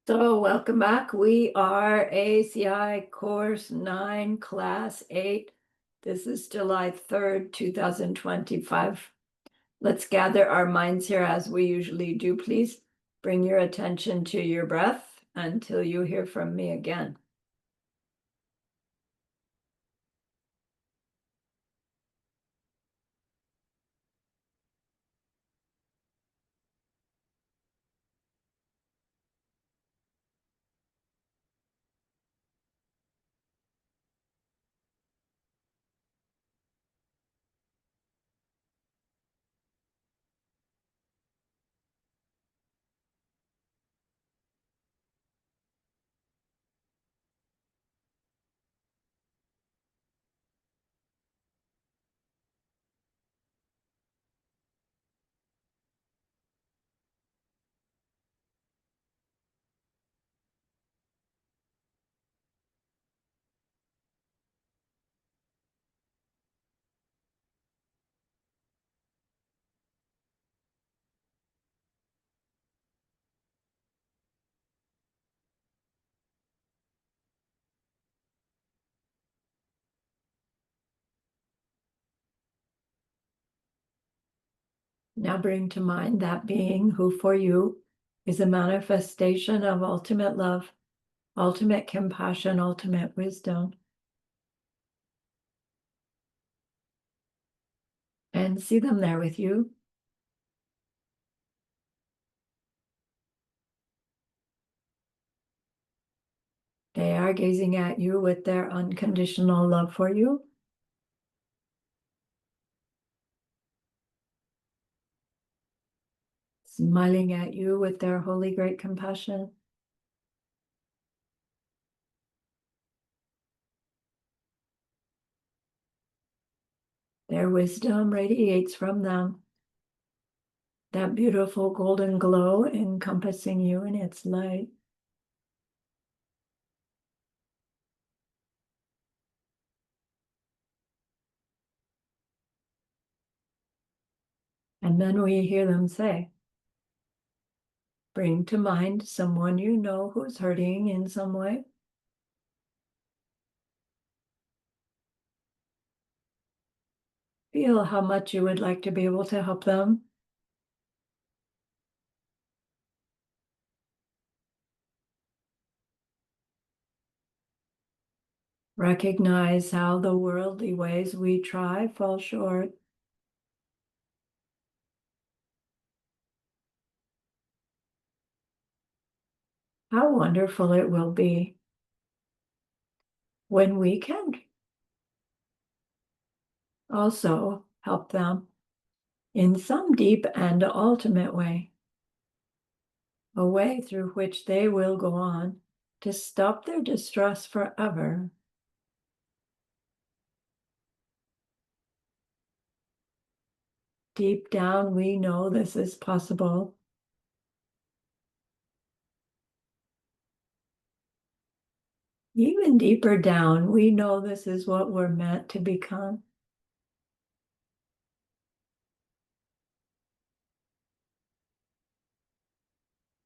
So welcome back. We are ACI Course 9, Class 8. This is July 3rd, 2025. Let's gather our minds here as we usually do. Please bring your attention to your breath until you hear from me again. Now bring to mind that being who for you is a manifestation of ultimate love, ultimate compassion, ultimate wisdom. And see them there with you. They are gazing at you with their unconditional love for you. Smiling at you with their holy great compassion. Their wisdom radiates from them. That beautiful golden glow encompassing you in its light. And then we hear them say, bring to mind someone you know who's hurting in some way. Feel how much you would like to be able to help them. Recognize how the worldly ways we try fall short. How wonderful it will be when we can also help them in some deep and ultimate way, a way through which they will go on to stop their distress forever. Deep down, we know this is possible. Even deeper down, we know this is what we're meant to become.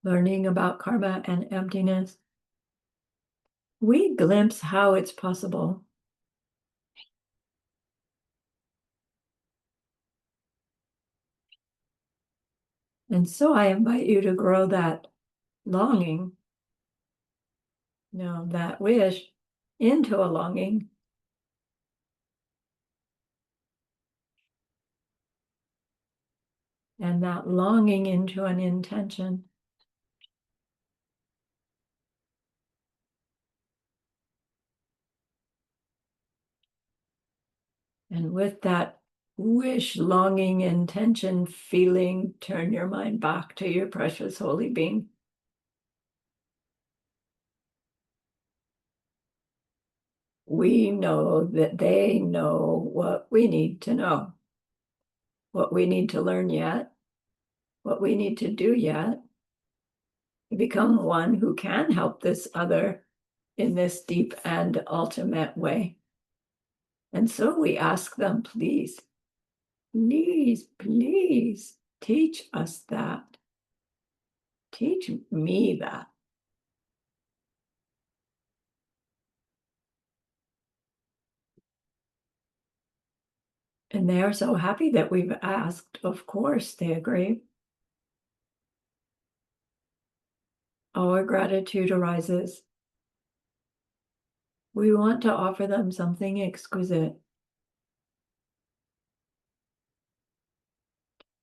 Learning about karma and emptiness, we glimpse how it's possible. And so I invite you to grow that longing, that wish into a longing. And that longing into an intention. And with that wish, longing, intention, feeling, turn your mind back to your precious holy being. We know that they know what we need to know, what we need to learn yet, what we need to do yet, to become one who can help this other in this deep and ultimate way. And so we ask them, please, please, please teach us that. Teach me that. And they are so happy that we've asked. Of course, they agree. Our gratitude arises. We want to offer them something exquisite.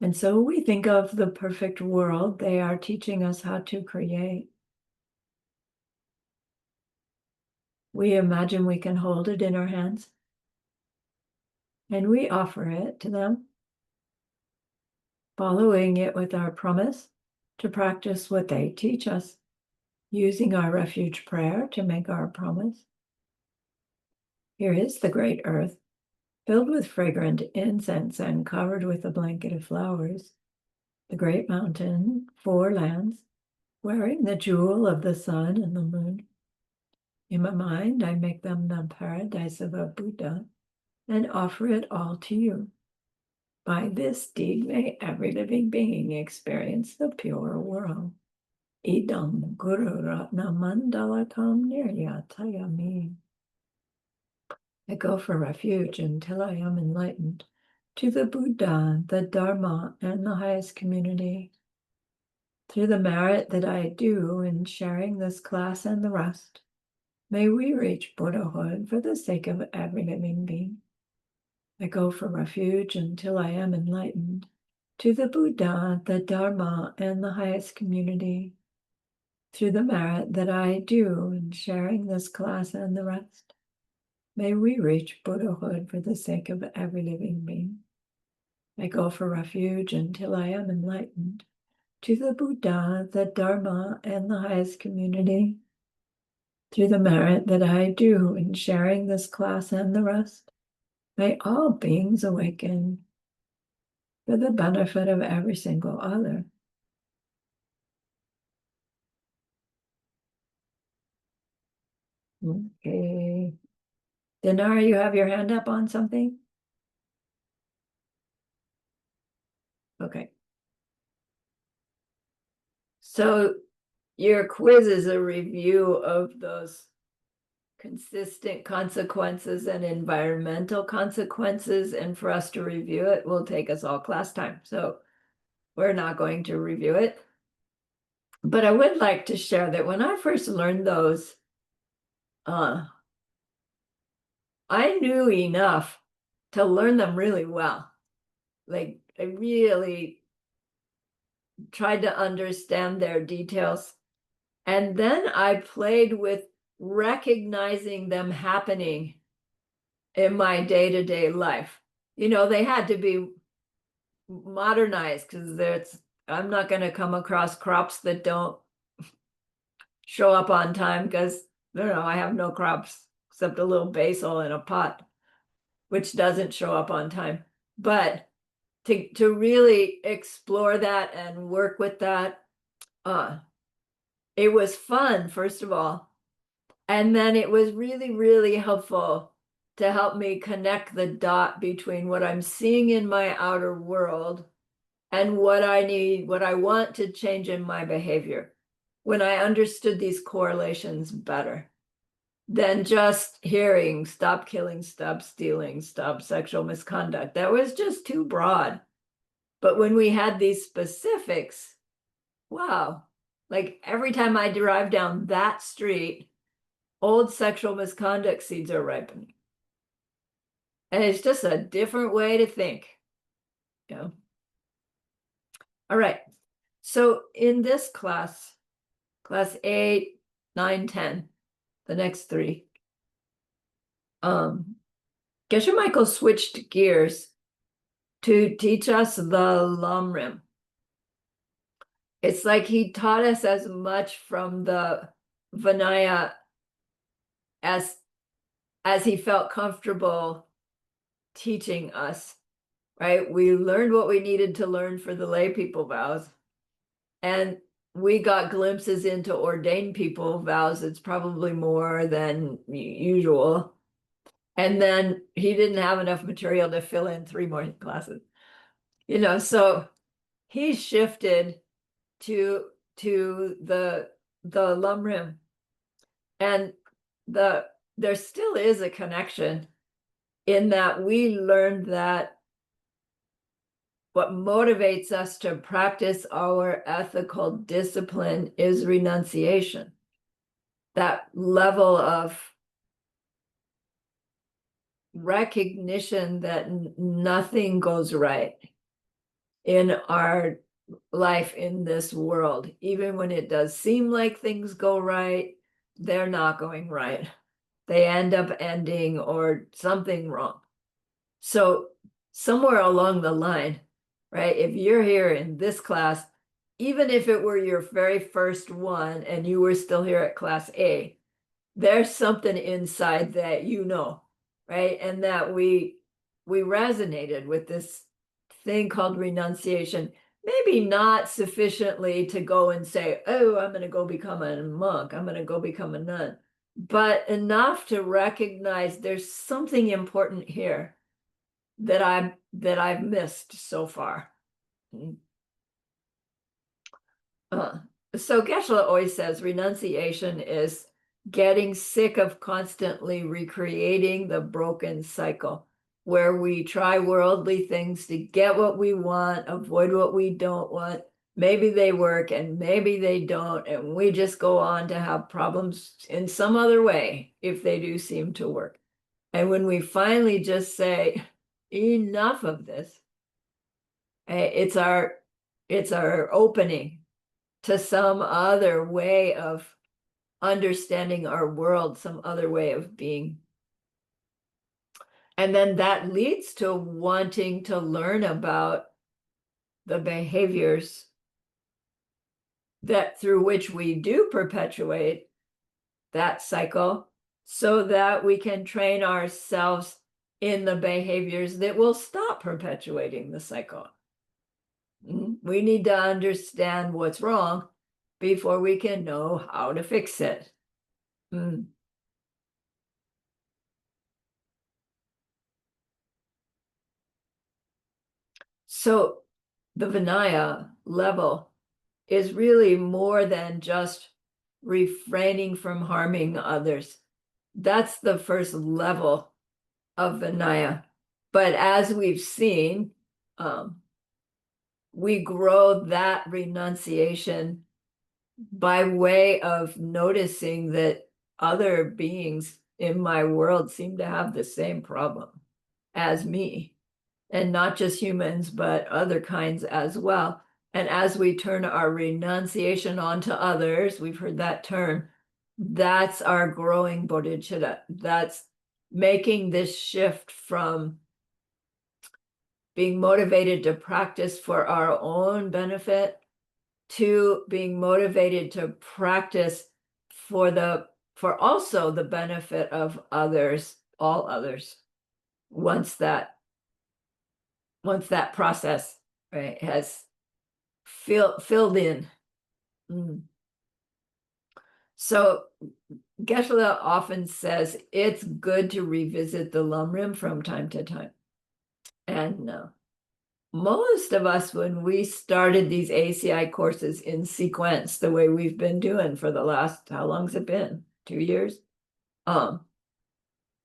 And so we think of the perfect world they are teaching us how to create. We imagine we can hold it in our hands, and we offer it to them, following it with our promise to practice what they teach us, using our refuge prayer to make our promise. Here is the great earth, filled with fragrant incense and covered with a blanket of flowers. The great mountain, 4 lands, wearing the jewel of the sun and the moon. In my mind, I make them the paradise of a Buddha and offer it all to you. By this deed, may every living being experience the pure world. Idam Guru Ratna Mandalakam Niryatayami. I go for refuge until I am enlightened to the Buddha, the Dharma, and the highest community. Through the merit that I do in sharing this class and the rest, may we reach Buddhahood for the sake of every living being. I go for refuge until I am enlightened to the Buddha, the Dharma, and the highest community. Through the merit that I do in sharing this class and the rest, may we reach Buddhahood for the sake of every living being. I go for refuge until I am enlightened to the Buddha, the Dharma, and the highest community. Through the merit that I do in sharing this class and the rest, may all beings awaken for the benefit of every single other. Okay. Dinar, you have your hand up on something? Okay. So your quiz is a review of those consistent consequences and environmental consequences. And for us to review it will take us all class time. So we're not going to review it. But I would like to share that when I first learned those, I knew enough to learn them really well. Like I really tried to understand their details. And then I played with recognizing them happening in my day-to-day life. You know, they had to be modernized because I'm not going to come across crops that don't show up on time because I have no crops except a little basil in a pot, which doesn't show up on time. But to really explore that and work with that, it was fun, first of all. And then it was really, really helpful to help me connect the dot between what I'm seeing in my outer world and what I want to change in my behavior. When I understood these correlations better than just hearing stop killing, stop stealing, stop sexual misconduct. That was just too broad. But when we had these specifics, wow, like every time I drive down that street, old sexual misconduct seeds are ripening. And it's just a different way to think. All right. So in this class 8, 9, 10, the next 3, Geshe Michael switched gears to teach us the Lamrim. It's like he taught us as much from the Vinaya as he felt comfortable teaching us, right? We learned what we needed to learn for the lay people vows, and we got glimpses into ordained people vows. It's probably more than usual. And then he didn't have enough material to fill in 3 more classes, so he shifted to the Lamrim, and there still is a connection in that we learned that what motivates us to practice our ethical discipline is renunciation. That level of recognition that nothing goes right in our life in this world. Even when it does seem like things go right, they're not going right. They end up ending or something wrong. So somewhere along the line, right, if you're here in this class, even if it were your very first one and you were still here at class A, there's something inside that right? And that we resonated with this thing called renunciation, maybe not sufficiently to go and say, oh, I'm going to go become a monk, I'm going to go become a nun, but enough to recognize there's something important here that I've missed so far. So Geshe always says renunciation is getting sick of constantly recreating the broken cycle where we try worldly things to get what we want, avoid what we don't want. Maybe they work and maybe they don't, and we just go on to have problems in some other way if they do seem to work. And when we finally just say, enough of this, it's our opening to some other way of understanding our world, some other way of being. And then that leads to wanting to learn about the behaviors that through which we do perpetuate that cycle so that we can train ourselves in the behaviors that will stop perpetuating the cycle. We need to understand what's wrong before we can know how to fix it. So the Vinaya level is really more than just refraining from harming others. That's the first level of Vinaya. But as we've seen, we grow that renunciation by way of noticing that other beings in my world seem to have the same problem as me, and not just humans, but other kinds as well. And as we turn our renunciation onto others, we've heard that term, that's our growing bodhicitta. That's making this shift from being motivated to practice for our own benefit to being motivated to practice for also the benefit of others, all others, once that process, right, has filled in. So Geshe often says it's good to revisit the Lamrim from time to time. And most of us, when we started these ACI courses in sequence, the way we've been doing for the last, how long's it been? 2 years?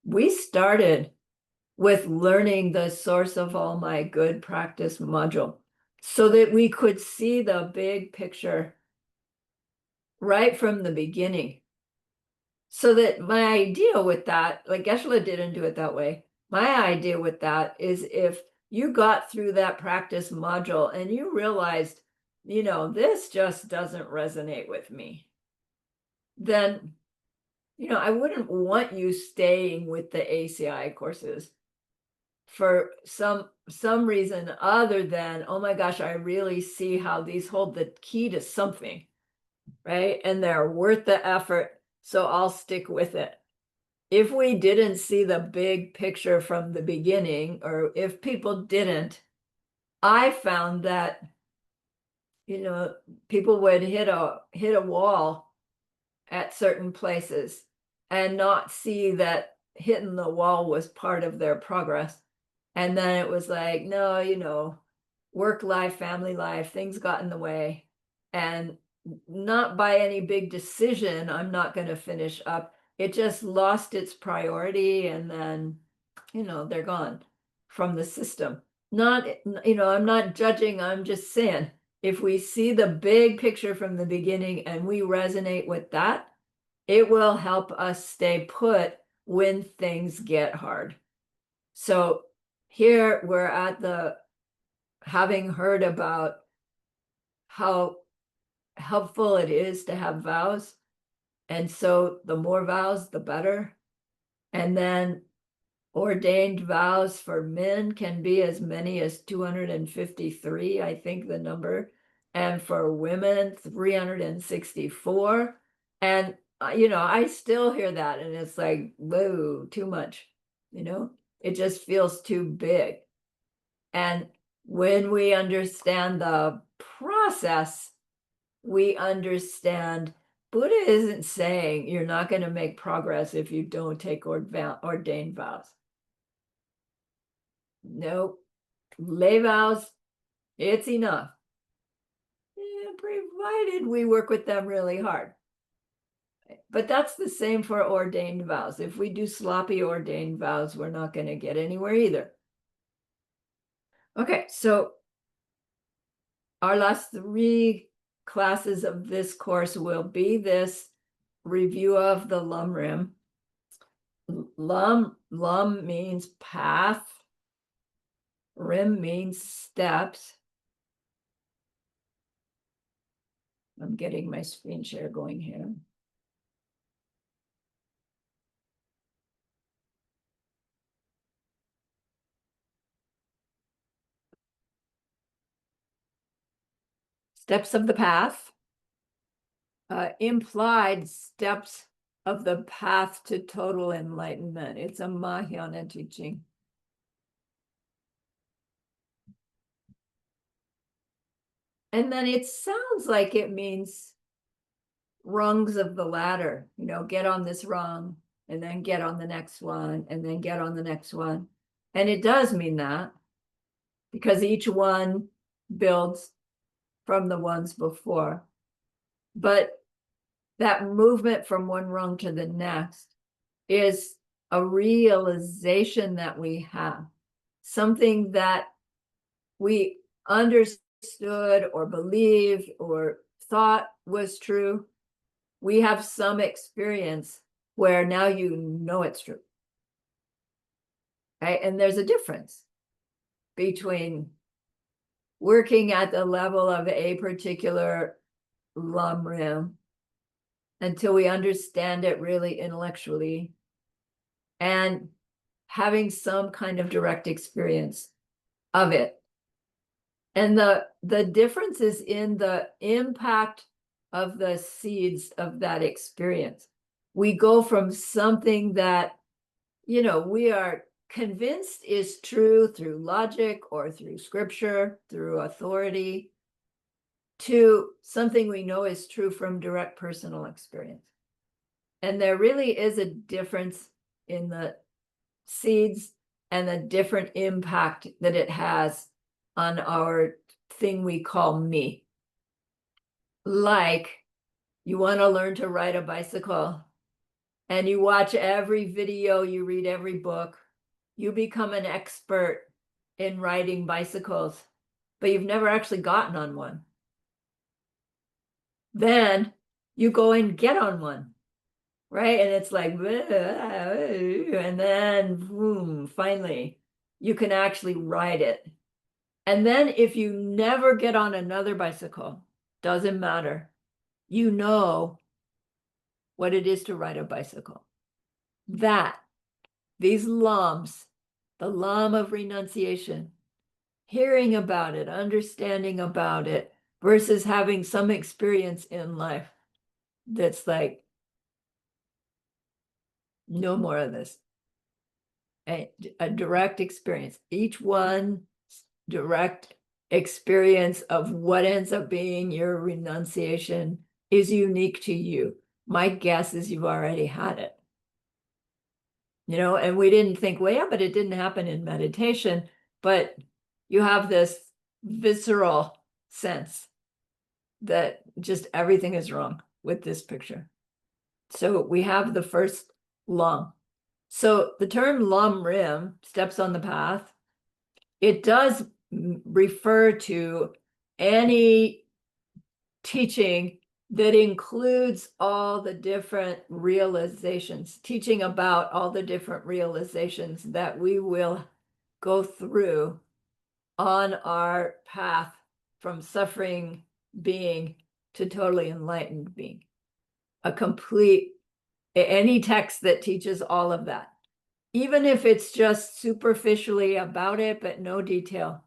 We started with learning the source of all my good practice module so that we could see the big picture right from the beginning. So that my idea with that, like Geshe didn't do it that way. My idea with that is if you got through that practice module and you realized, this just doesn't resonate with me, then, I wouldn't want you staying with the ACI courses for some reason other than, oh my gosh, I really see how these hold the key to something, right? And they're worth the effort, so I'll stick with it. If we didn't see the big picture from the beginning, or if people didn't, I found that, people would hit a wall at certain places and not see that hitting the wall was part of their progress. And then it was like, no, work life, family life, things got in the way. And not by any big decision, I'm not going to finish up. It just lost its priority, and then, they're gone from the system. not, I'm not judging, I'm just saying, if we see the big picture from the beginning and we resonate with that, it will help us stay put when things get hard. So here we're at the, having heard about how helpful it is to have vows. And so the more vows, the better. And then ordained vows for men can be as many as 253, I think the number. And for women, 364. And, I still hear that and it's like, whoa, too much, it just feels too big. And when we understand the process, we understand Buddha isn't saying you're not going to make progress if you don't take ordained vows. Nope. Lay vows, it's enough. Provided we work with them really hard. But that's the same for ordained vows. If we do sloppy ordained vows, we're not going to get anywhere either. Okay, so our last 3 classes of this course will be this review of the Lum Rim. Lum means path. Rim means steps. I'm getting my screen share going here. Steps of the path. Implied steps of the path to total enlightenment. It's a Mahayana teaching. And then it sounds like it means rungs of the ladder, get on this rung and then get on the next one and then get on the next one. And it does mean that because each one builds from the ones before. But that movement from one rung to the next is a realization that we have, something that we understood or believed or thought was true. We have some experience where now it's true. Right? And there's a difference between working at the level of a particular Lum Rim until we understand it really intellectually and having some kind of direct experience of it. And the difference is in the impact of the seeds of that experience. We go from something that, we are convinced is true through logic or through scripture, through authority, to something we know is true from direct personal experience. And there really is a difference in the seeds and the different impact that it has on our thing we call me. Like, you want to learn to ride a bicycle and you watch every video, you read every book, you become an expert in riding bicycles, but you've never actually gotten on one. Then you go and get on one, right? And it's like, and then boom, finally, you can actually ride it. And then if you never get on another bicycle, doesn't matter, you know what it is to ride a bicycle. That, these lums, the lum of renunciation, hearing about it, understanding about it, versus having some experience in life that's like, no more of this. A direct experience. Each one direct experience of what ends up being your renunciation is unique to you. My guess is you've already had it. And we didn't think, well, yeah, but it didn't happen in meditation. But you have this visceral sense that just everything is wrong with this picture. So we have the first lum. So the term Lum Rim, steps on the path, it does refer to any teaching that includes all the different realizations, teaching about all the different realizations that we will go through on our path from suffering being to totally enlightened being. Any text that teaches all of that, even if it's just superficially about it, but no detail.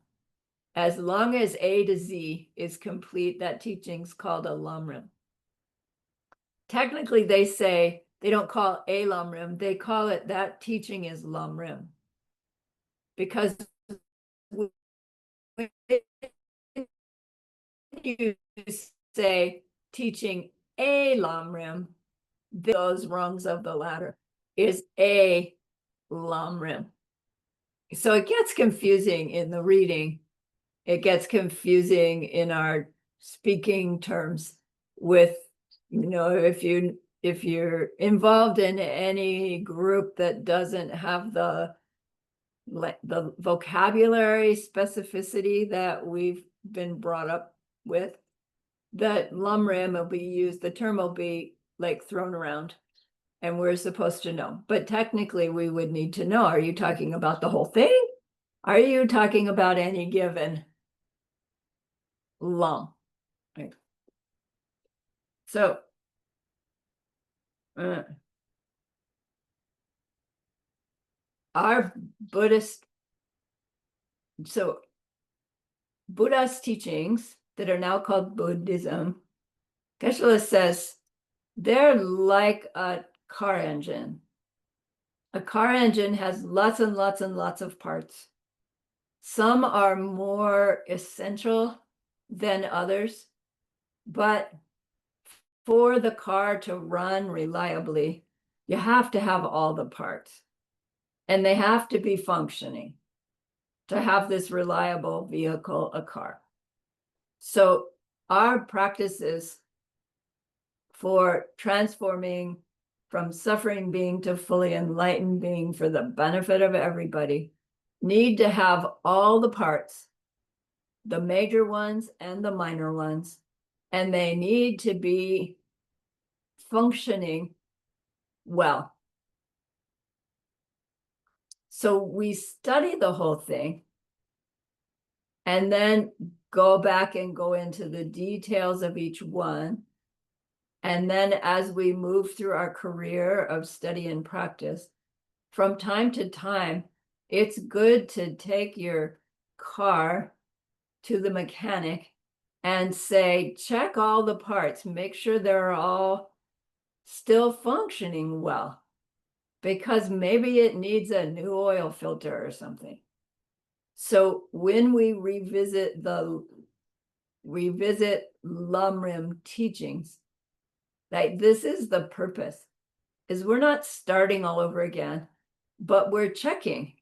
As long as A to Z is complete, that teaching's called a lamrim. Technically, they say they don't call a lamrim, they call it that teaching is lamrim. Because when you say teaching a lamrim, those rungs of the ladder is a lamrim. So it gets confusing in the reading. It gets confusing in our speaking terms with, if you're involved in any group that doesn't have the vocabulary specificity that we've been brought up with, that lamrim will be used, the term will be like thrown around, and we're supposed to know. But technically we would need to know, are you talking about the whole thing? Are you talking about any given lam? Right. So our Buddha's teachings that are now called Buddhism, Geshe says they're like a car engine. A car engine has lots and lots and lots of parts. Some are more essential than others, but for the car to run reliably, you have to have all the parts, and they have to be functioning to have this reliable vehicle, a car. So our practices for transforming from suffering being to fully enlightened being for the benefit of everybody need to have all the parts, the major ones and the minor ones, and they need to be functioning well. So we study the whole thing and then go back and go into the details of each one. And then as we move through our career of study and practice, from time to time, it's good to take your car to the mechanic and say, check all the parts, make sure they're all still functioning well, because maybe it needs a new oil filter or something. So when we revisit lamrim teachings, like this is the purpose, is we're not starting all over again, but we're checking,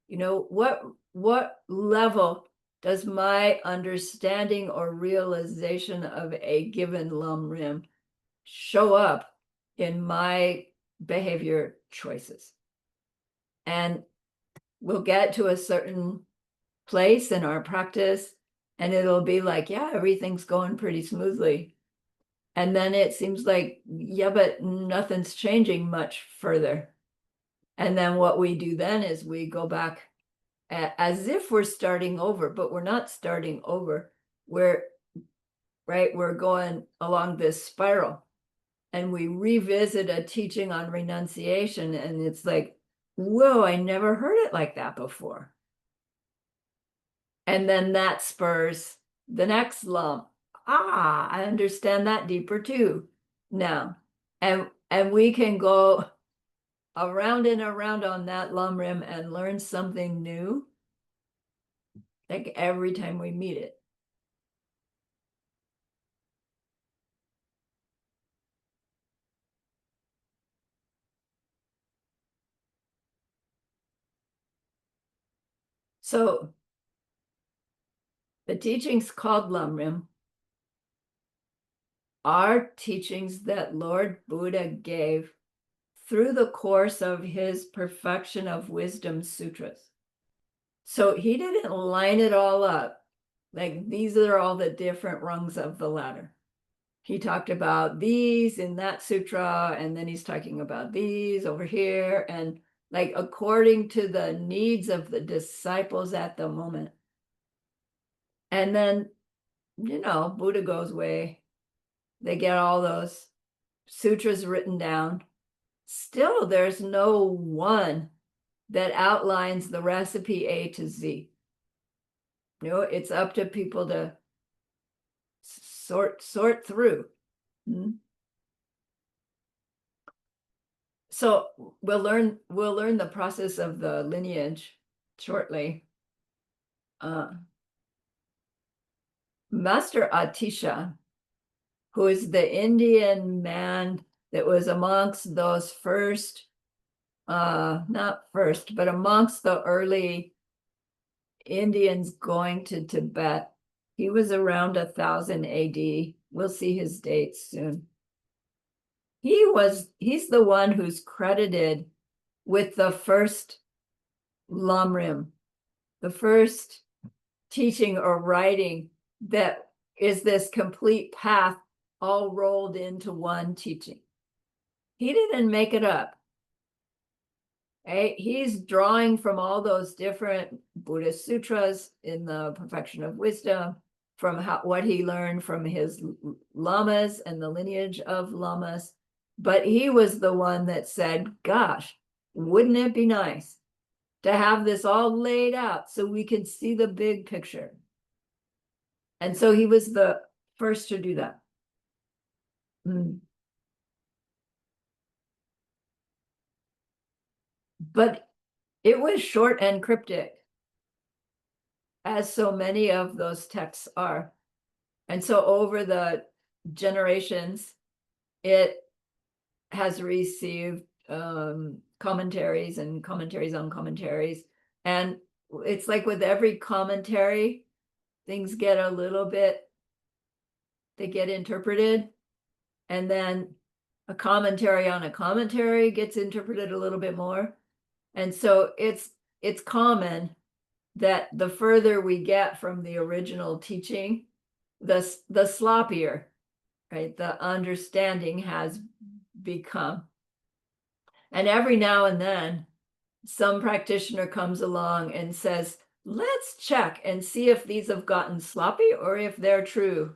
what level does my understanding or realization of a given lamrim show up in my behavior choices? And we'll get to a certain place in our practice and it'll be like, yeah, everything's going pretty smoothly. And then it seems like, yeah, but nothing's changing much further. And then what we do then is we go back as if we're starting over, but we're not starting over. We're going along this spiral, and we revisit a teaching on renunciation, and it's like, whoa, I never heard it like that before. And then that spurs the next lump. I understand that deeper too now. And we can go around and around on that lamrim and learn something new, like every time we meet it. So the teachings called lamrim are teachings that Lord Buddha gave through the course of his Perfection of Wisdom Sutras. So he didn't line it all up. Like these are all the different rungs of the ladder. He talked about these in that sutra, and then he's talking about these over here, and like according to the needs of the disciples at the moment. And then, Buddha goes away. They get all those sutras written down. Still, there's no one that outlines the recipe A to Z. It's up to people to sort through. So we'll learn the process of the lineage shortly. Master Atisha, who is the Indian man that was amongst those first, not first, but amongst the early Indians going to Tibet. He was around 1000 AD. We'll see his dates soon. He's the one who's credited with the first Lamrim, the first teaching or writing that is this complete path all rolled into one teaching. He didn't make it up. He's drawing from all those different Buddhist sutras in the Perfection of Wisdom, from what he learned from his lamas and the lineage of lamas. But he was the one that said, gosh, wouldn't it be nice to have this all laid out so we could see the big picture? And so he was the first to do that. But it was short and cryptic, as so many of those texts are. And so over the generations, it has received commentaries and commentaries on commentaries. And it's like with every commentary, things get a little bit, they get interpreted. And then a commentary on a commentary gets interpreted a little bit more. And so it's common that the further we get from the original teaching, the sloppier, right, the understanding has become. And every now and then, some practitioner comes along and says, let's check and see if these have gotten sloppy or if they're true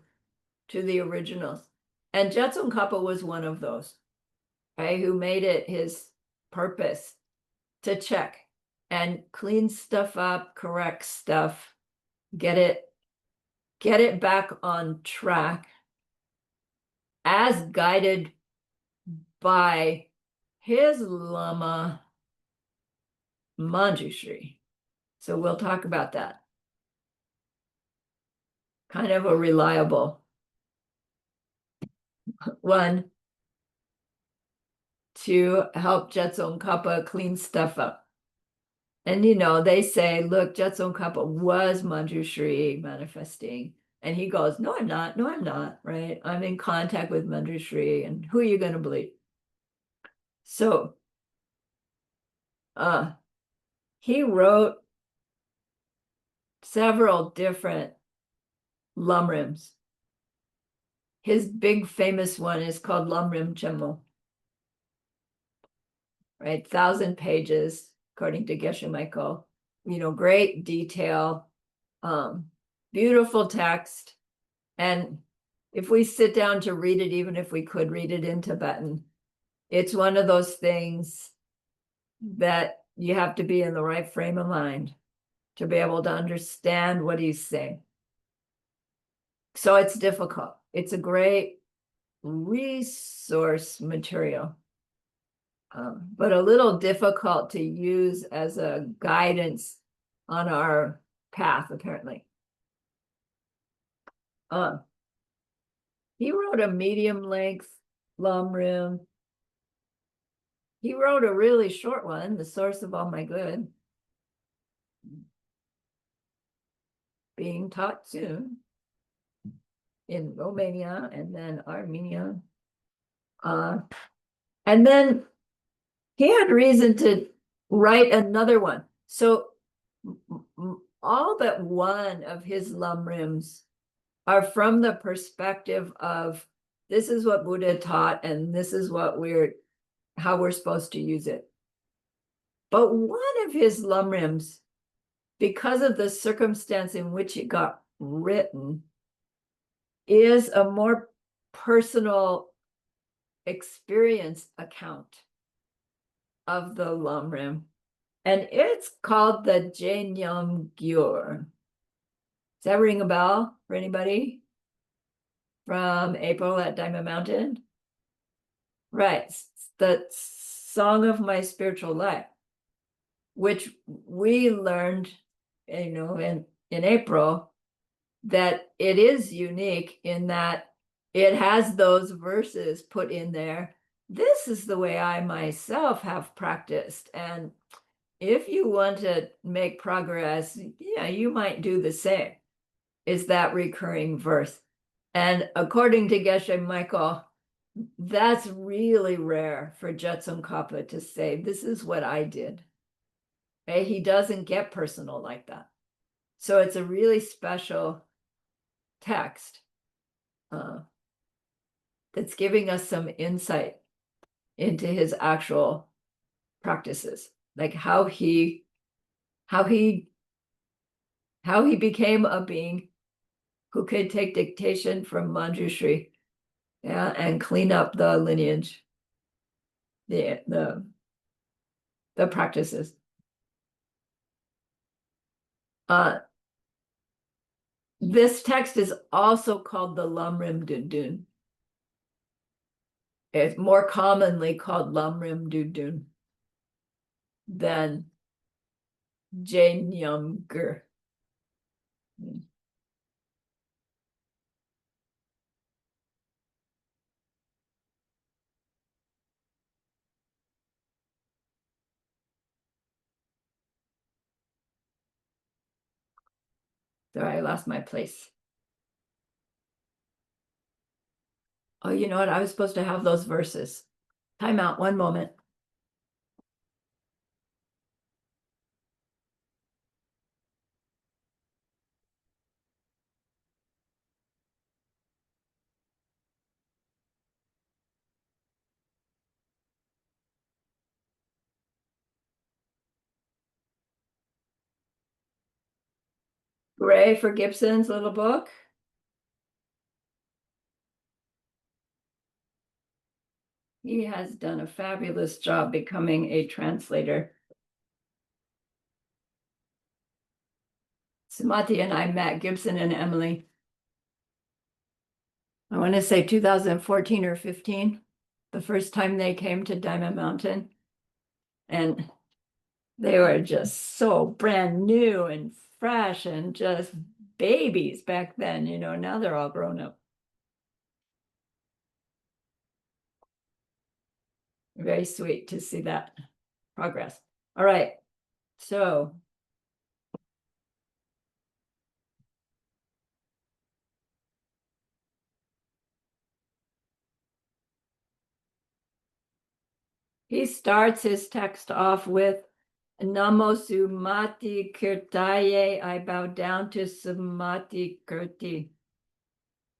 to the originals. And Jetsun Kappa was one of those, right, who made it his purpose to check and clean stuff up, correct stuff, get it back on track as guided by his Lama Manjushri. So we'll talk about that. Kind of a reliable one to help Jetsun Kappa clean stuff up. And they say, look, Jetsun Kappa was Manjushri manifesting. And he goes, no, I'm not. No, I'm not, right? I'm in contact with Manjushri, and who are you going to believe? So he wrote several different Lamrims. His big famous one is called Lamrim Chemo, right? 1,000 pages, according to Geshe Michael. Great detail, beautiful text. And if we sit down to read it, even if we could read it in Tibetan, it's one of those things that you have to be in the right frame of mind to be able to understand what he's saying. So it's difficult. It's a great resource material, but a little difficult to use as a guidance on our path, apparently. He wrote a medium length Lamrim. He wrote a really short one, The Source of All My Good, being taught soon in Romania and then Armenia. And then he had reason to write another one. So all but one of his lamrims are from the perspective of this is what Buddha taught, and this is what how we're supposed to use it. But one of his lamrims, because of the circumstance in which it got written, is a more personal experience account of the lamrim. And it's called the Jenyam Gyur. Does that ring a bell for anybody from April at Diamond Mountain? Right, the Song of My Spiritual Life, which we learned, in April, that it is unique in that it has those verses put in there. This is the way I myself have practiced, and if you want to make progress, yeah, you might do the same, is that recurring verse. And according to Geshe Michael, that's really rare for Jetsun Kappa to say, this is what I did. Okay? He doesn't get personal like that. So it's a really special text that's giving us some insight into his actual practices, like how he became a being who could take dictation from Manjushri, yeah, and clean up the lineage, the practices. This text is also called the Lamrim Dudun. It's more commonly called Lamrim Dudun than Jenyam Gyur. Sorry, I lost my place. Oh, you know what? I was supposed to have those verses. Time out, one moment. Hooray for Gibson's little book. He has done a fabulous job becoming a translator. Sumati and I met, Gibson and Emily, I want to say 2014 or 15, the first time they came to Diamond Mountain. And they were just so brand new and fresh and just babies back then, now they're all grown up. Very sweet to see that progress. All right, so he starts his text off with Namo Sumati Kirtaye, I bow down to Sumati Kirti.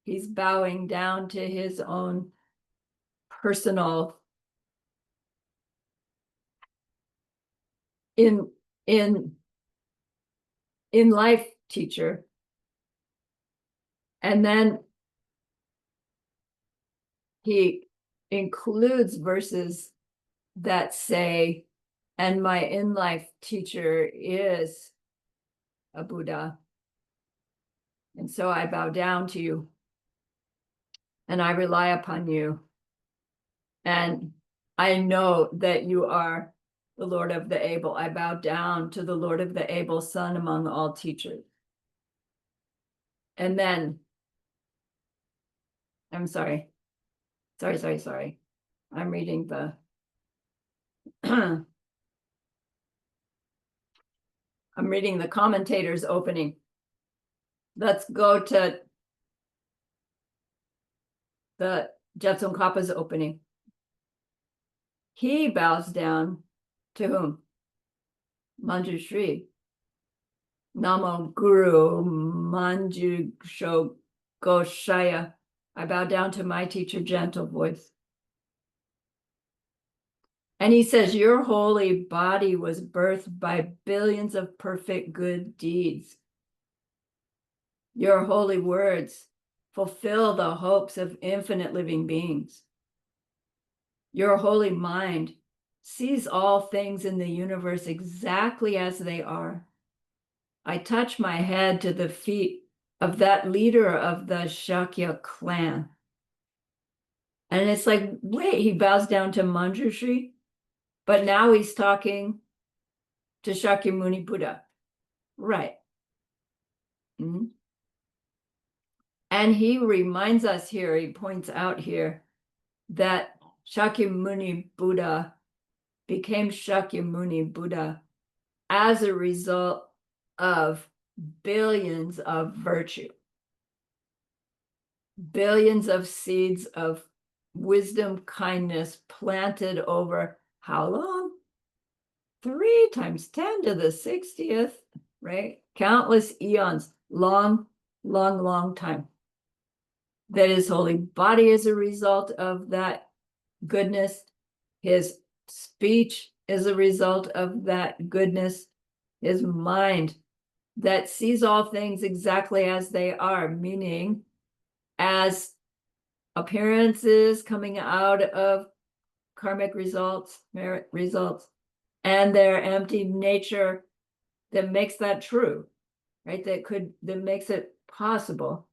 He's bowing down to his own personal in life teacher. And then he includes verses that say, and my in-life teacher is a Buddha. And so I bow down to you and I rely upon you. And I know that you are the Lord of the Able. I bow down to the Lord of the Able, Son among all teachers. And then, I'm sorry. I'm reading the, I'm reading the commentator's opening. Let's go to the Jetsun Kappa's opening. He bows down to whom? Manjushri. Namo Guru Manju Sho Goshaya. I bow down to my teacher, gentle voice. And he says, your holy body was birthed by billions of perfect good deeds. Your holy words fulfill the hopes of infinite living beings. Your holy mind sees all things in the universe exactly as they are. I touch my head to the feet of that leader of the Shakya clan. And it's like, wait, he bows down to Manjushri, but now he's talking to Shakyamuni Buddha. Right. Mm-hmm. And he reminds us here, he points out here, that Shakyamuni Buddha became Shakyamuni Buddha as a result of billions of virtue, billions of seeds of wisdom, kindness planted over how long? 3 times 10 to the 60th, right? Countless eons, long, long, long time. That his holy body is a result of that goodness. His speech is a result of that goodness. His mind that sees all things exactly as they are, meaning as appearances coming out of karmic results, merit results, and their empty nature that makes that true, right? That makes it possible.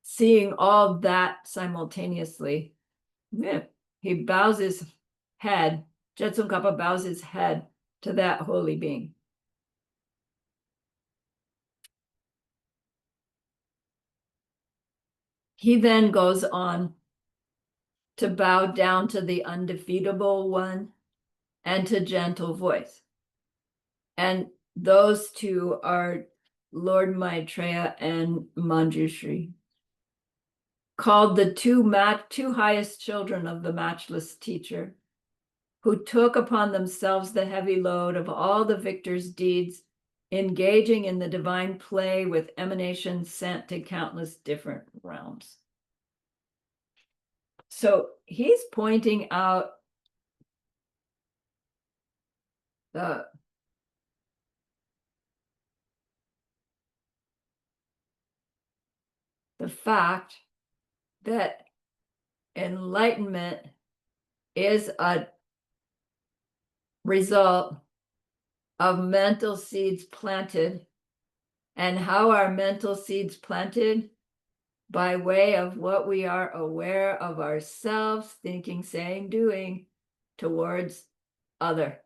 Seeing all that simultaneously, yeah, he bows his head, Jetsun Kappa bows his head to that holy being. He then goes on to bow down to the undefeatable one and to gentle voice. And those two are Lord Maitreya and Manjushri, called the two highest children of the matchless teacher, who took upon themselves the heavy load of all the victor's deeds, engaging in the divine play with emanations sent to countless different realms. So he's pointing out the fact that enlightenment is a result of mental seeds planted. And how are mental seeds planted? By way of what we are aware of ourselves, thinking, saying, doing, towards other.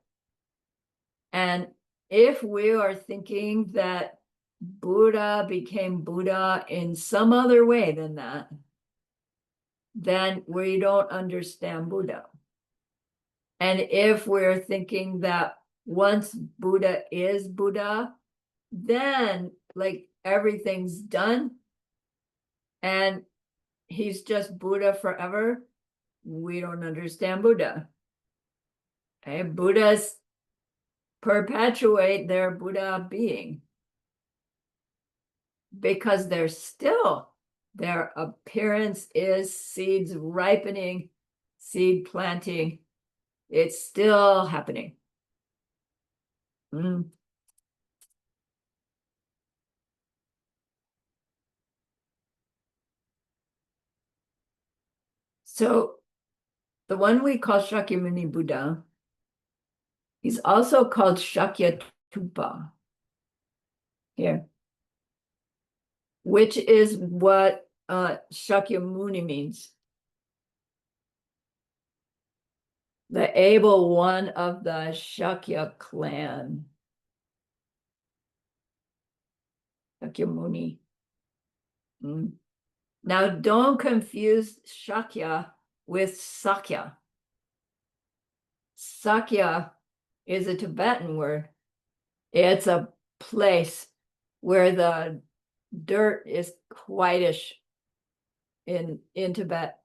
And if we are thinking that Buddha became Buddha in some other way than that, then we don't understand Buddha. And if we're thinking that once Buddha is Buddha, then like everything's done and he's just Buddha forever, we don't understand Buddha. Okay? Buddhas perpetuate their Buddha being because they're still, their appearance is seeds ripening, seed planting. It's still happening. So the one we call Shakyamuni Buddha, he's also called Shakyatupa here, which is what Shakyamuni means. The able one of the Shakya clan. Shakyamuni. Now, don't confuse Shakya with Sakya. Sakya is a Tibetan word. It's a place where the dirt is whitish in Tibet.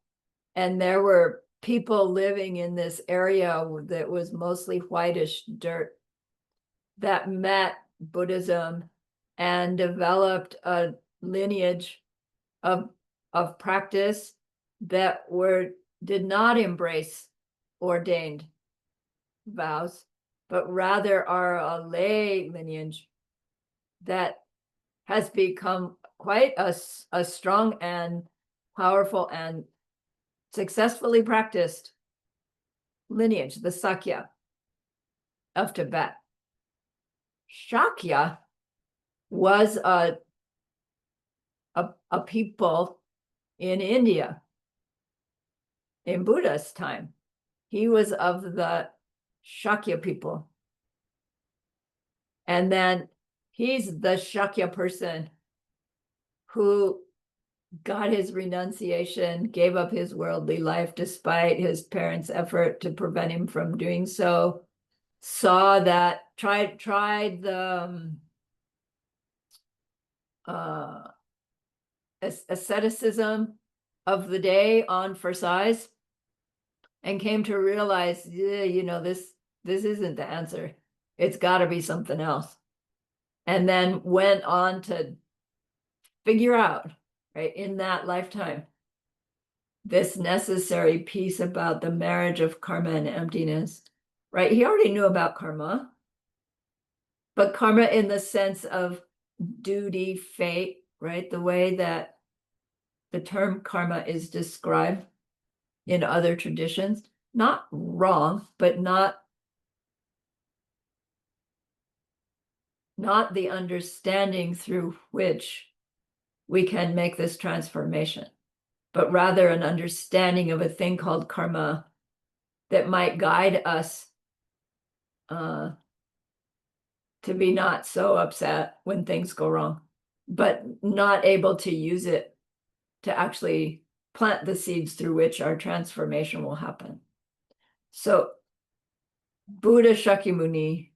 And there were people living in this area that was mostly whitish dirt that met Buddhism and developed a lineage of practice that did not embrace ordained vows, but rather are a lay lineage that has become quite a strong and powerful and successfully practiced lineage, the Sakya of Tibet. Shakya was a people in India in Buddha's time. He was of the Shakya people. And then he's the Shakya person who got his renunciation, gave up his worldly life despite his parents' effort to prevent him from doing so, saw that, tried the asceticism of the day on for size, and came to realize, yeah, this isn't the answer. It's got to be something else. And then went on to figure out, right, in that lifetime, this necessary piece about the marriage of karma and emptiness, right? He already knew about karma, but karma in the sense of duty, fate, right? The way that the term karma is described in other traditions, not wrong, but not the understanding through which we can make this transformation, but rather an understanding of a thing called karma that might guide us to be not so upset when things go wrong, but not able to use it to actually plant the seeds through which our transformation will happen. So Buddha Shakyamuni,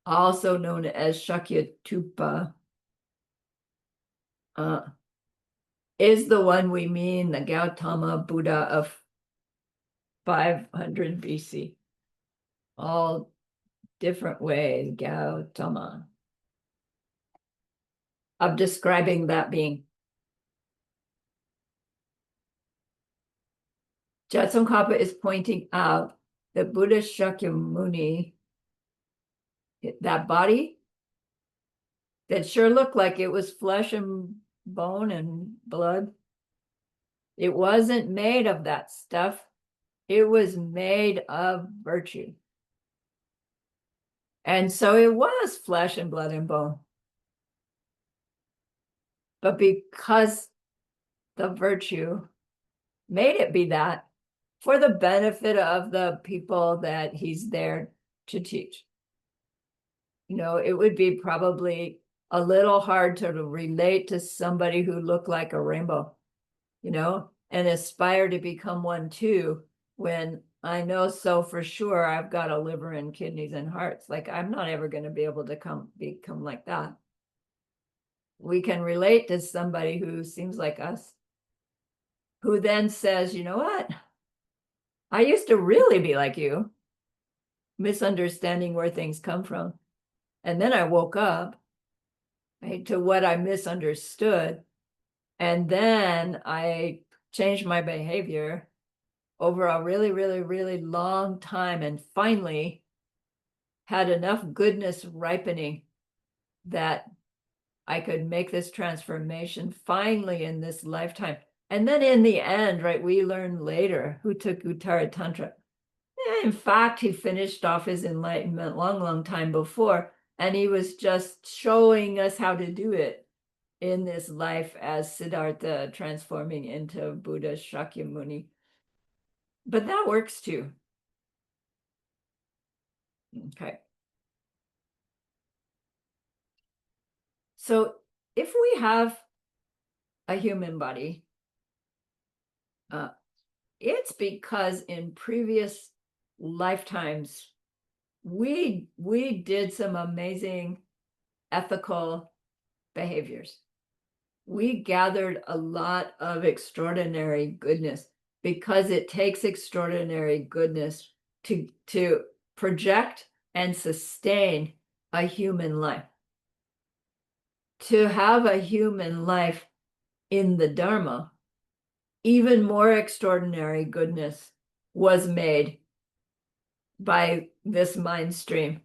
also known as Shakyatupa, is the one we mean, the Gautama Buddha of 500 BC. All different ways, Gautama, of describing that being. Tsongkhapa is pointing out that Buddha Shakyamuni, that body that sure looked like it was flesh and bone and blood, it wasn't made of that stuff. It was made of virtue. And so it was flesh and blood and bone. But because the virtue made it be that, for the benefit of the people that he's there to teach. It would be probably a little hard to relate to somebody who looked like a rainbow, and aspire to become one too, when I know so for sure I've got a liver and kidneys and hearts. Like, I'm not ever going to be able to become like that. We can relate to somebody who seems like us, who then says, you know what? I used to really be like you, misunderstanding where things come from. And then I woke up, right, to what I misunderstood. And then I changed my behavior over a really, really, really long time, and finally had enough goodness ripening that I could make this transformation finally in this lifetime. And then in the end, right, we learn later who took Uttara Tantra. In fact, he finished off his enlightenment long time before, and he was just showing us how to do it in this life as Siddhartha transforming into Buddha Shakyamuni. But that works too. Okay. So if we have a human body, it's because in previous lifetimes we did some amazing ethical behaviors. We gathered a lot of extraordinary goodness, because it takes extraordinary goodness to project and sustain a human life. To have a human life in the Dharma, even more extraordinary goodness was made by this mind stream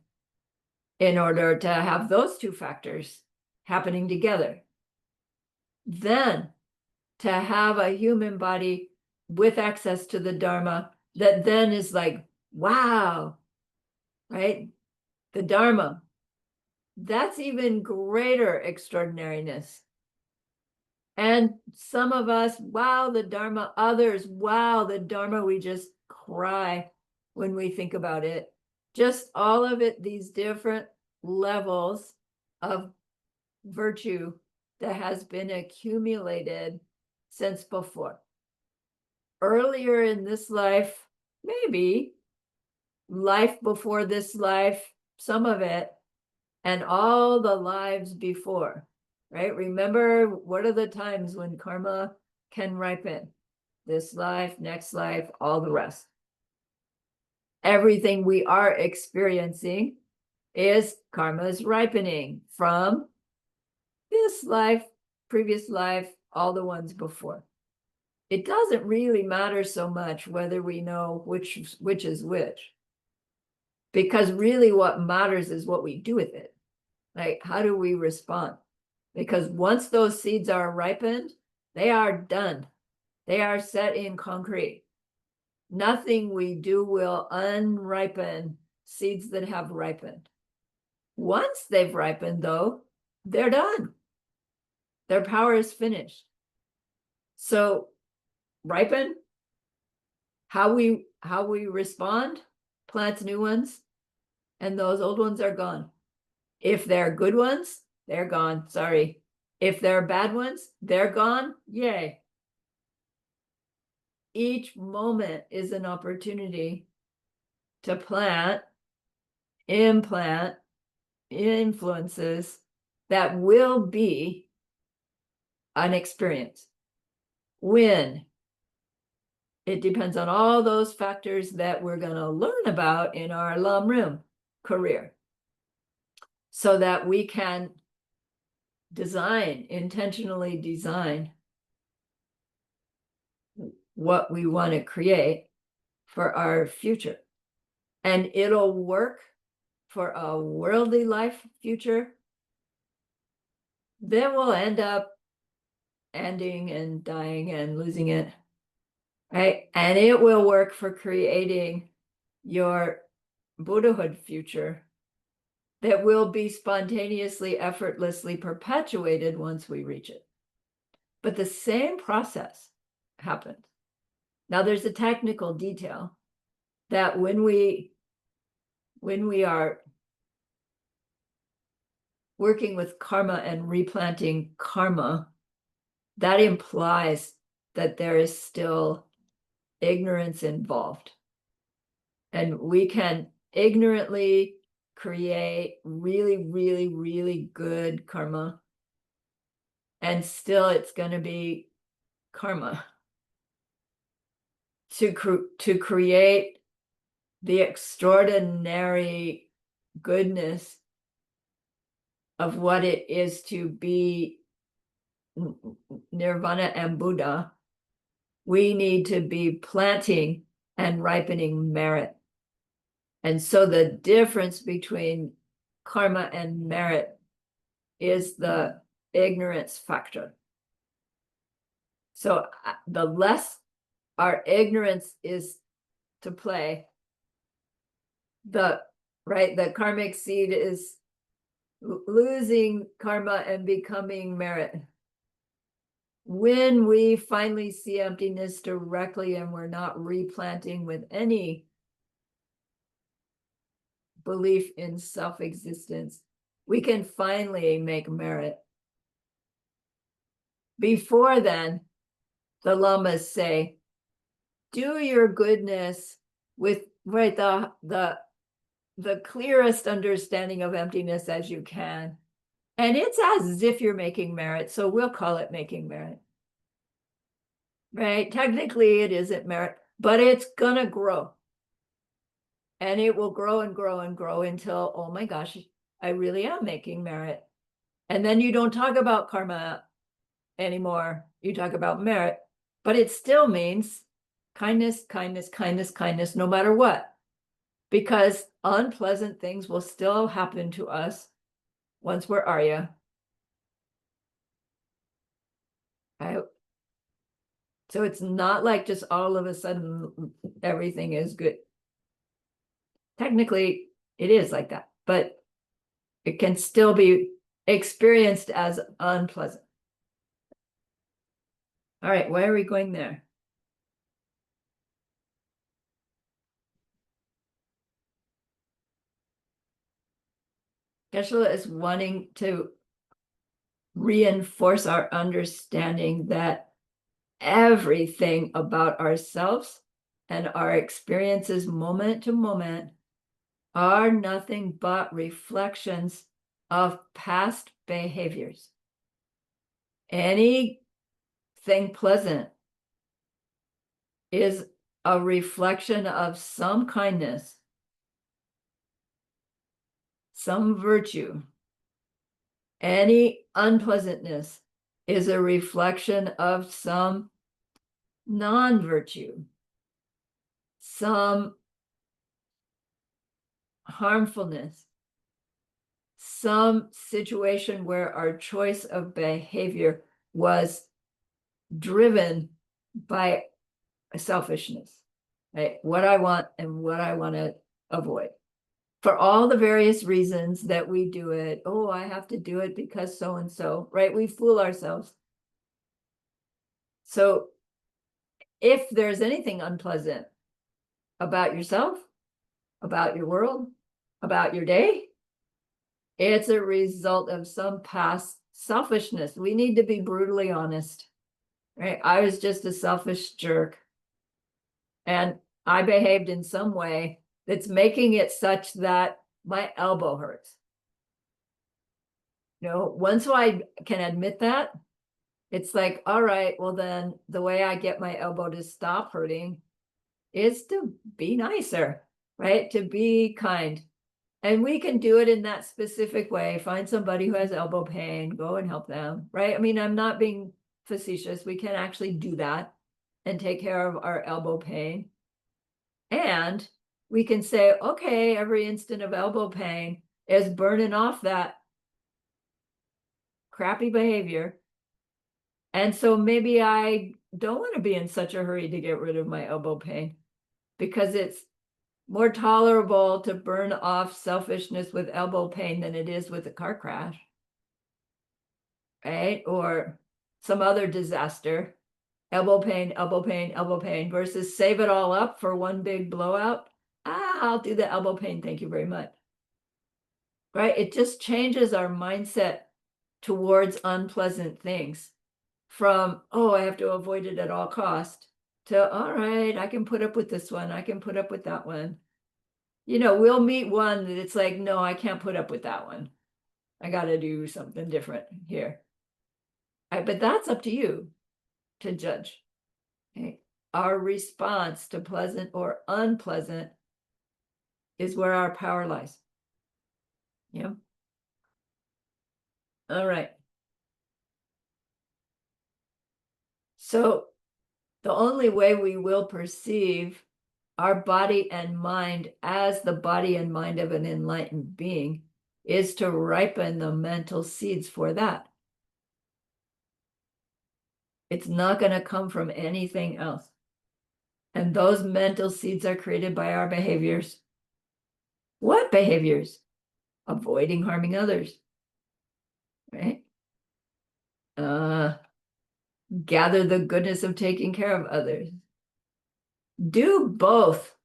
in order to have those two factors happening together. Then to have a human body with access to the Dharma that then is like, wow, right? The Dharma, that's even greater extraordinariness. And some of us, wow, the Dharma, others, wow, the Dharma, we just cry when we think about it. Just all of it, these different levels of virtue that has been accumulated since before. Earlier in this life, maybe life before this life, some of it, and all the lives before, right? Remember, what are the times when karma can ripen? This life, next life, all the rest. Everything we are experiencing is karma's ripening from this life, previous life, all the ones before. It doesn't really matter so much whether we know which is which, because really what matters is what we do with it. Like, how do we respond? Because once those seeds are ripened, they are done. They are set in concrete. Nothing we do will unripen seeds that have ripened. Once they've ripened, though, they're done. Their power is finished. So ripen, how we respond, plants new ones, and those old ones are gone. If they're good ones, they're gone. Sorry. If they're bad ones, they're gone. Yay. Each moment is an opportunity to implant influences that will be an experience. When? It depends on all those factors that we're going to learn about in our Lam Rim career, so that we can intentionally design what we want to create for our future. And it'll work for a worldly life future. Then we'll end up ending and dying and losing it, right? And it will work for creating your Buddhahood future that will be spontaneously, effortlessly perpetuated once we reach it. But the same process happens. Now, there's a technical detail that when we are working with karma and replanting karma, that implies that there is still ignorance involved. And we can ignorantly create really, really, really good karma, and still it's going to be karma. To create the extraordinary goodness of what it is to be Nirvana and Buddha, we need to be planting and ripening merit. And so the difference between karma and merit is the ignorance factor. So the less our ignorance is to play, the karmic seed is losing karma and becoming merit. When we finally see emptiness directly and we're not replanting with any belief in self-existence, we can finally make merit. Before then, the lamas say, do your goodness with the clearest understanding of emptiness as you can. And it's as if you're making merit, so we'll call it making merit. Right? Technically, it isn't merit, but it's going to grow. And it will grow and grow and grow until, oh my gosh, I really am making merit. And then you don't talk about karma anymore. You talk about merit, but it still means kindness, kindness, kindness, kindness, no matter what, because unpleasant things will still happen to us once we're Arya. So it's not like just all of a sudden everything is good. Technically, it is like that, but it can still be experienced as unpleasant. All right, why are we going there? Geshe-la is wanting to reinforce our understanding that everything about ourselves and our experiences moment to moment are nothing but reflections of past behaviors. Anything pleasant is a reflection of some kindness, some virtue. Any unpleasantness is a reflection of some non-virtue, some harmfulness, some situation where our choice of behavior was driven by selfishness, right? What I want and what I want to avoid. For all the various reasons that we do it. Oh, I have to do it because so-and-so, right? We fool ourselves. So if there's anything unpleasant about yourself, about your world, about your day, it's a result of some past selfishness. We need to be brutally honest, right? I was just a selfish jerk, and I behaved in some way that's making it such that my elbow hurts. Once I can admit that, it's like, all right, well then the way I get my elbow to stop hurting is to be nicer, right? To be kind. And we can do it in that specific way. Find somebody who has elbow pain, go and help them, right? I mean, I'm not being facetious. We can actually do that and take care of our elbow pain. And we can say, okay, every instant of elbow pain is burning off that crappy behavior. And so maybe I don't want to be in such a hurry to get rid of my elbow pain, because it's more tolerable to burn off selfishness with elbow pain than it is with a car crash, right? Or some other disaster. Elbow pain, elbow pain, elbow pain, versus save it all up for one big blowout. I'll do the elbow pain, thank you very much. Right? It just changes our mindset towards unpleasant things from, oh, I have to avoid it at all cost, to, all right, I can put up with this one. I can put up with that one. We'll meet one that it's like, no, I can't put up with that one. I got to do something different here. But that's up to you to judge. Okay? Our response to pleasant or unpleasant is where our power lies. Yeah. All right. So the only way we will perceive our body and mind as the body and mind of an enlightened being is to ripen the mental seeds for that. It's not going to come from anything else. And those mental seeds are created by our behaviors. What behaviors? Avoiding harming others, right? Gather the goodness of taking care of others. Do both.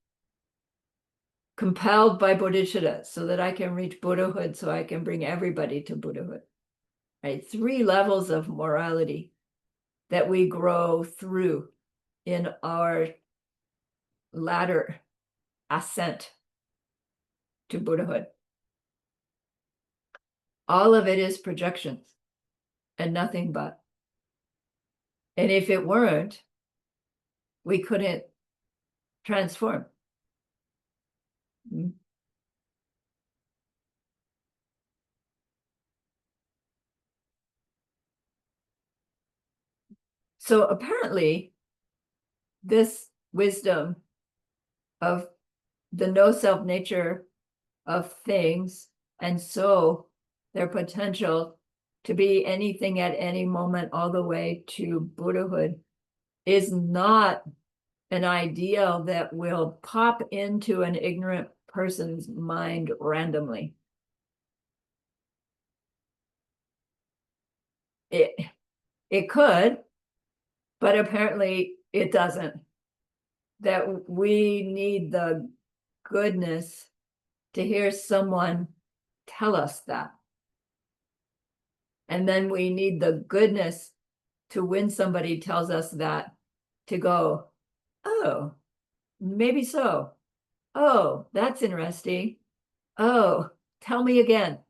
Compelled by bodhicitta, so that I can reach Buddhahood, so I can bring everybody to Buddhahood. Right? 3 levels of morality that we grow through in our ladder ascent to Buddhahood. All of it is projections and nothing but. And if it weren't, we couldn't transform. So apparently, this wisdom of the no-self nature of things, and so their potential to be anything at any moment, all the way to Buddhahood, is not an ideal that will pop into an ignorant person's mind randomly. It could, but apparently it doesn't. That we need the goodness to hear someone tell us that. And then we need the goodness to, when somebody tells us that, to go, oh, maybe so. Oh, that's interesting. Oh, tell me again.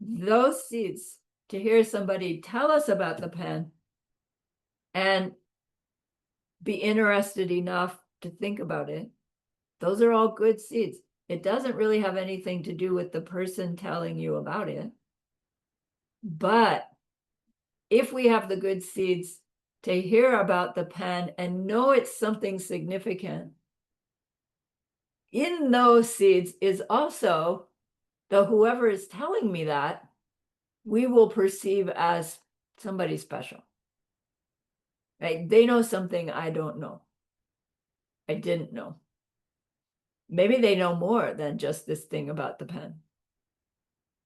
Those seeds, to hear somebody tell us about the pen and be interested enough to think about it, those are all good seeds. It doesn't really have anything to do with the person telling you about it. But if we have the good seeds to hear about the pen and know it's something significant, in those seeds is also the whoever is telling me that we will perceive as somebody special. Right? They know something I don't know. I didn't know. Maybe they know more than just this thing about the pen.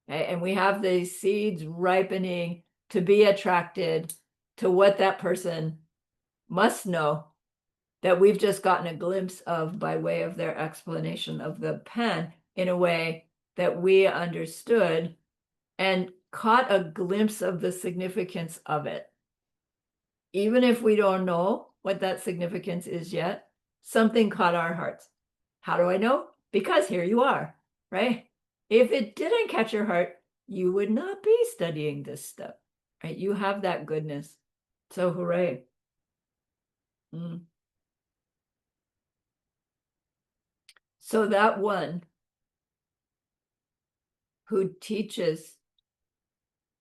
Right? And we have these seeds ripening to be attracted to what that person must know, that we've just gotten a glimpse of by way of their explanation of the pen in a way that we understood and caught a glimpse of the significance of it. Even if we don't know what that significance is yet, something caught our hearts. How do I know? Because here you are, right? If it didn't catch your heart, you would not be studying this stuff, right? You have that goodness. So hooray. So that one who teaches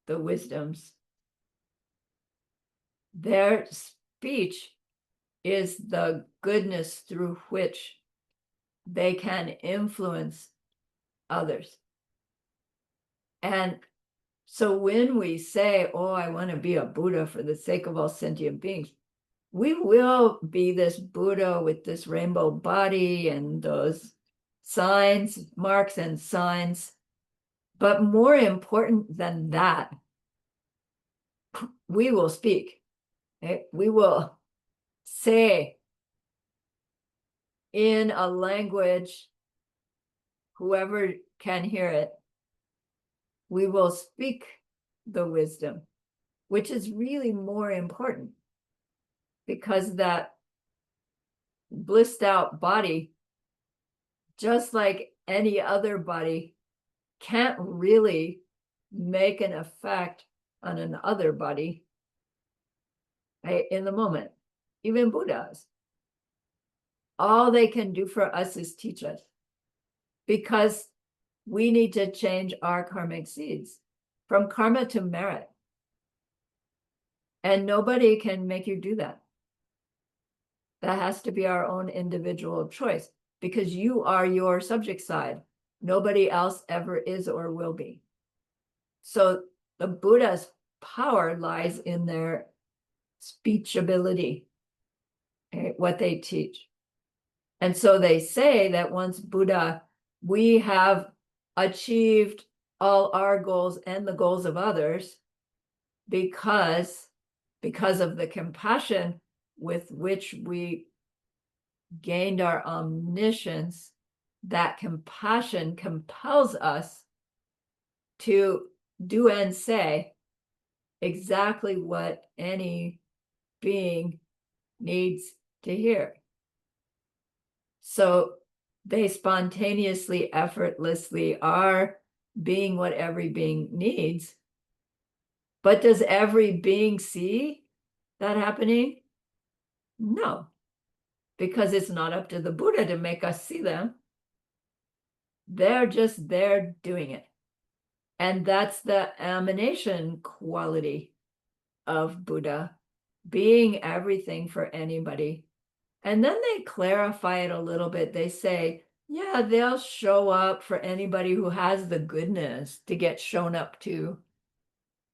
the wisdoms, their speech is the goodness through which they can influence others. And so when we say, oh, I want to be a Buddha for the sake of all sentient beings, we will be this Buddha with this rainbow body and those signs, marks and signs. But more important than that, we will speak. Okay? We will say in a language, whoever can hear it, we will speak the wisdom, which is really more important, because that blissed out body, just like any other body, can't really make an effect on another body, right, in the moment. Even Buddhas, all they can do for us is teach us, because we need to change our karmic seeds from karma to merit. And nobody can make you do that. That has to be our own individual choice, because you are your subject side. Nobody else ever is or will be. So the Buddha's power lies in their speech ability, what they teach. And so they say that once Buddha, we have achieved all our goals and the goals of others, because of the compassion with which we gained our omniscience. That compassion compels us to do and say exactly what any being needs to hear. So they spontaneously, effortlessly are being what every being needs. But does every being see that happening? No, because it's not up to the Buddha to make us see them. They're just there doing it. And that's the emanation quality of Buddha, being everything for anybody. And then they clarify it a little bit. They say, yeah, they'll show up for anybody who has the goodness to get shown up to.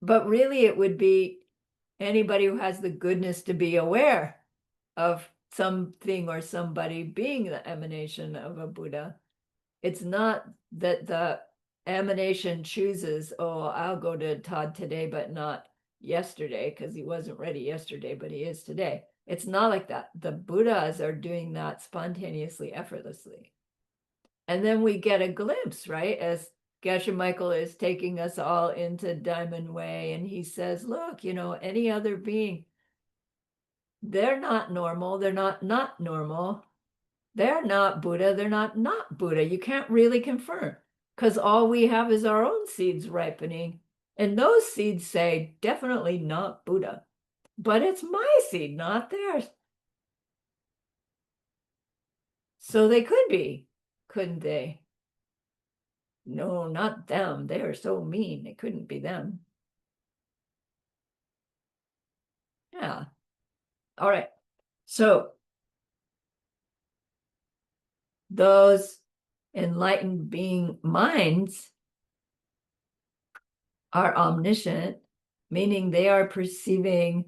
But really, it would be anybody who has the goodness to be aware of something or somebody being the emanation of a Buddha. It's not that the emanation chooses, oh, I'll go to Todd today, but not yesterday, because he wasn't ready yesterday, but he is today. It's not like that. The Buddhas are doing that spontaneously, effortlessly. And then we get a glimpse, right? As Geshe Michael is taking us all into Diamond Way, and he says, look, any other being, they're not normal. They're not normal. They're not Buddha. They're not Buddha. You can't really confirm, because all we have is our own seeds ripening. And those seeds say, definitely not Buddha. But it's my seed, not theirs. So they could be, couldn't they? No, not them. They are so mean. It couldn't be them. Yeah. All right. So those enlightened being minds are omniscient, meaning they are perceiving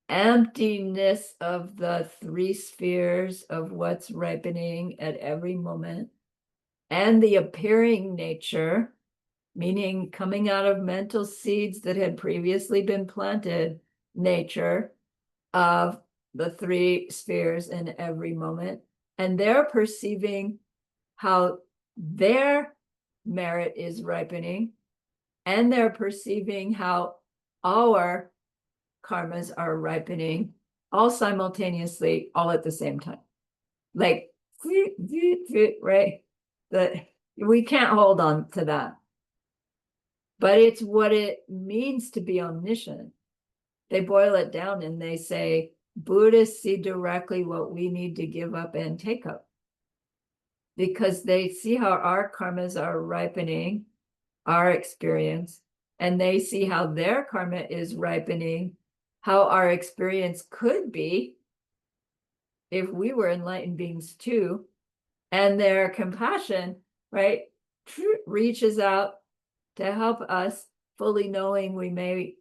emptiness of the three spheres of what's ripening at every moment, and the appearing nature, meaning coming out of mental seeds that had previously been planted, nature of the three spheres in every moment. And they're perceiving how their merit is ripening, and they're perceiving how our karmas are ripening, all simultaneously, all at the same time. Like, right? We can't hold on to that. But it's what it means to be omniscient. They boil it down and they say, Buddhists see directly what we need to give up and take up, because they see how our karmas are ripening our experience, and they see how their karma is ripening, how our experience could be if we were enlightened beings too. And their compassion, right, reaches out to help us, fully knowing we may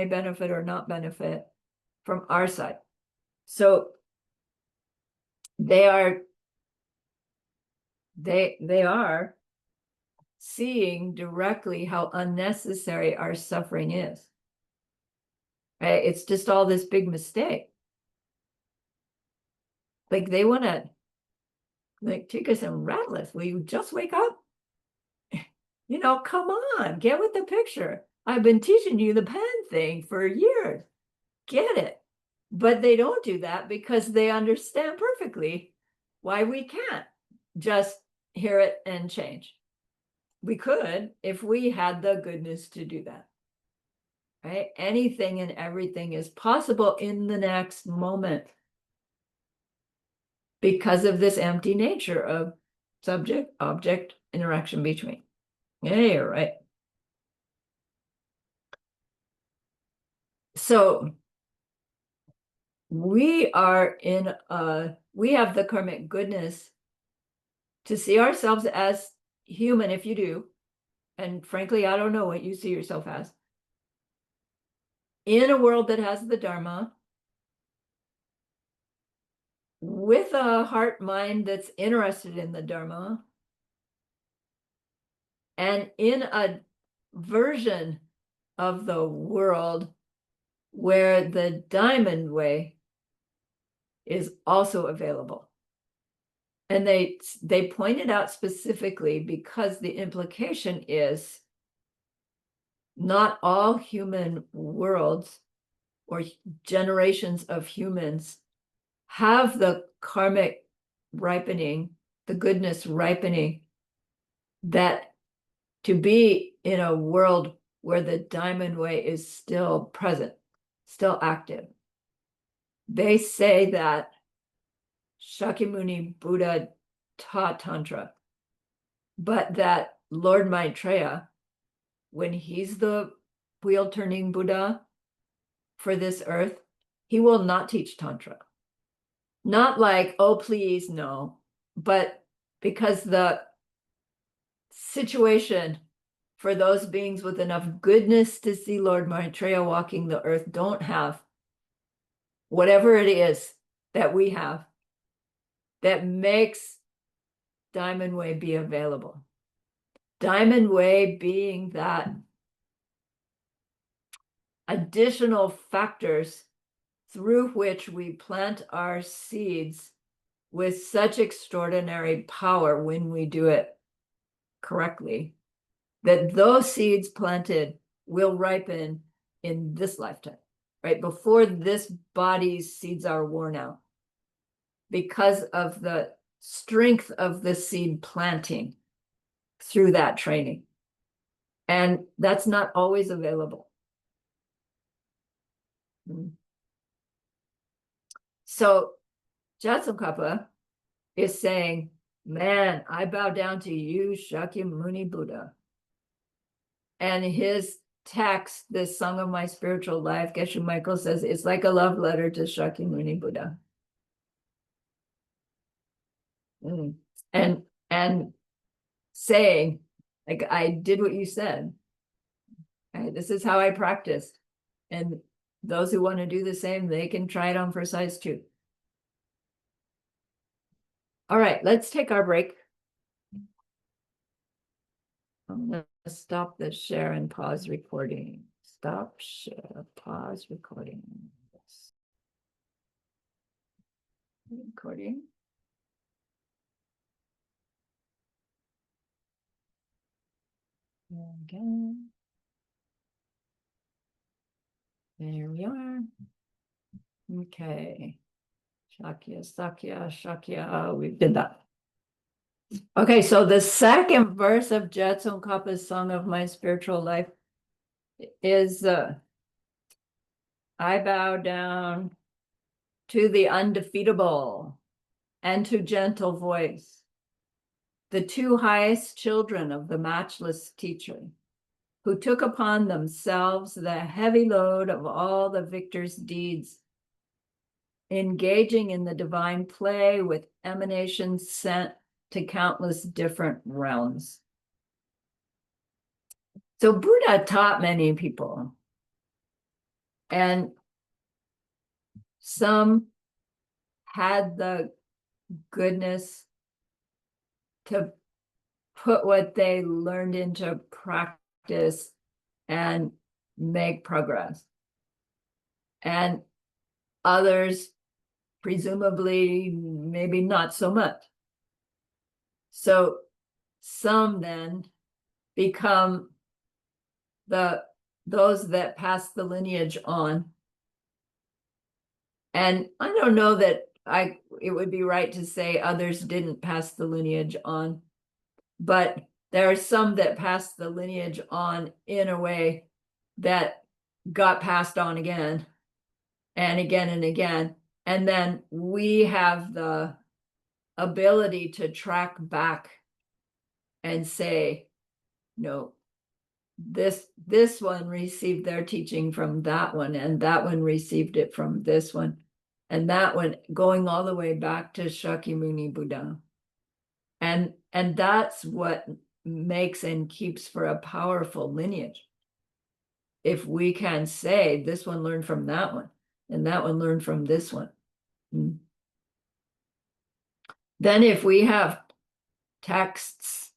benefit or not benefit from our side. So they are seeing directly how unnecessary our suffering is. Right? It's just all this big mistake. Like, they want to take us and rattle us. Will you just wake up? Come on, get with the picture. I've been teaching you the pen thing for years. Get it. But they don't do that because they understand perfectly why we can't just hear it and change. We could if we had the goodness to do that. Right? Anything and everything is possible in the next moment because of this empty nature of subject-object interaction between. Yeah, you're right. So we have the karmic goodness to see ourselves as human, if you do. And frankly, I don't know what you see yourself as. In a world that has the Dharma, with a heart mind that's interested in the Dharma, and in a version of the world where the Diamond Way is also available. And they pointed out specifically because the implication is not all human worlds or generations of humans have the karmic ripening, the goodness ripening, that to be in a world where the Diamond Way is still present, still active. They say that Shakyamuni Buddha taught Tantra, but that Lord Maitreya, when he's the wheel-turning Buddha for this earth, he will not teach Tantra. Not like, oh, please, no, but because the situation for those beings with enough goodness to see Lord Maitreya walking the earth don't have whatever it is that we have that makes Diamond Way be available. Diamond Way being that additional factors through which we plant our seeds with such extraordinary power when we do it correctly, that those seeds planted will ripen in this lifetime, right? Before this body's seeds are worn out, because of the strength of the seed planting through that training. And that's not always available. So Jatsongkhapa is saying, man, I bow down to you, Shakyamuni Buddha. And his text, this Song of My Spiritual Life, Geshe Michael says, it's like a love letter to Shakyamuni Buddha. And saying, like, I did what you said. This is how I practiced. And those who want to do the same, they can try it on for size 2. All right, let's take our break. I'm going to stop the share and pause recording. Stop, share, pause recording. Recording. Again. There we are. Okay. Shakya, we did that. Okay, so the second verse of Jatsongkhapa's Song of My Spiritual Life is, I bow down to the undefeatable and to gentle voice, the 2 highest children of the matchless teacher, who took upon themselves the heavy load of all the victor's deeds, engaging in the divine play with emanations sent to countless different realms. So Buddha taught many people, and some had the goodness to put what they learned into practice and make progress. And others, presumably, maybe not so much. So some then become those that pass the lineage on. And I don't know that it would be right to say others didn't pass the lineage on, but there are some that pass the lineage on in a way that got passed on again and again and again. And then we have the ability to track back and say, no, this one received their teaching from that one, and that one received it from this one, and that one, going all the way back to Shakyamuni Buddha. And that's what makes and keeps for a powerful lineage. If we can say this one learned from that one, and that one learned from this one. Then if we have texts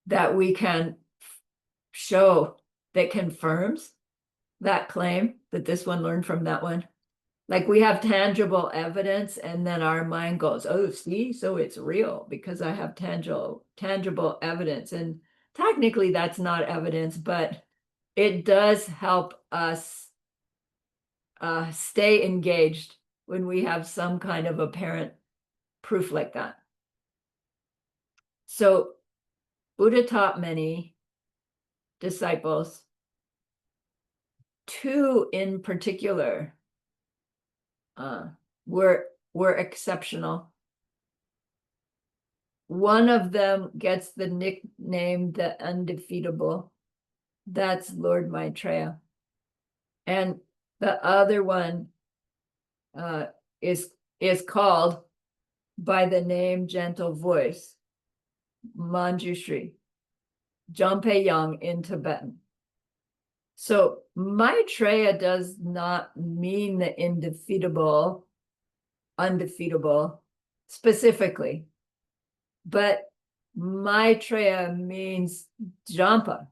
that we can show that confirms that claim that this one learned from that one, like we have tangible evidence, and then our mind goes, oh, see, so it's real because I have tangible evidence. And technically that's not evidence, but it does help us stay engaged when we have some kind of apparent proof like that. So Buddha taught many disciples. 2 in particular were exceptional. One of them gets the nickname the undefeatable, That's Lord Maitreya. And the other one is called by the name Gentle Voice, Manjushri, Jampe Yang in Tibetan. So Maitreya does not mean the indefeatable, undefeatable specifically, but Maitreya means Jampa,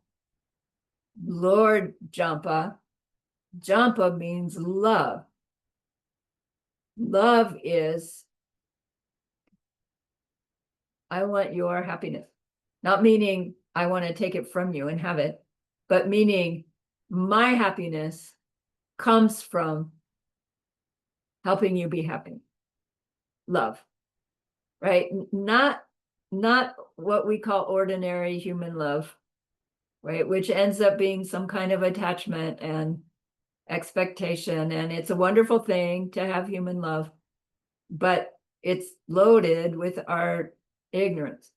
Lord Jampa. Jampa means love. Love is, I want your happiness. Not meaning I want to take it from you and have it, but meaning my happiness comes from helping you be happy. Love, right? Not what we call ordinary human love, right? Which ends up being some kind of attachment and expectation. And it's a wonderful thing to have human love, but it's loaded with our ignorance.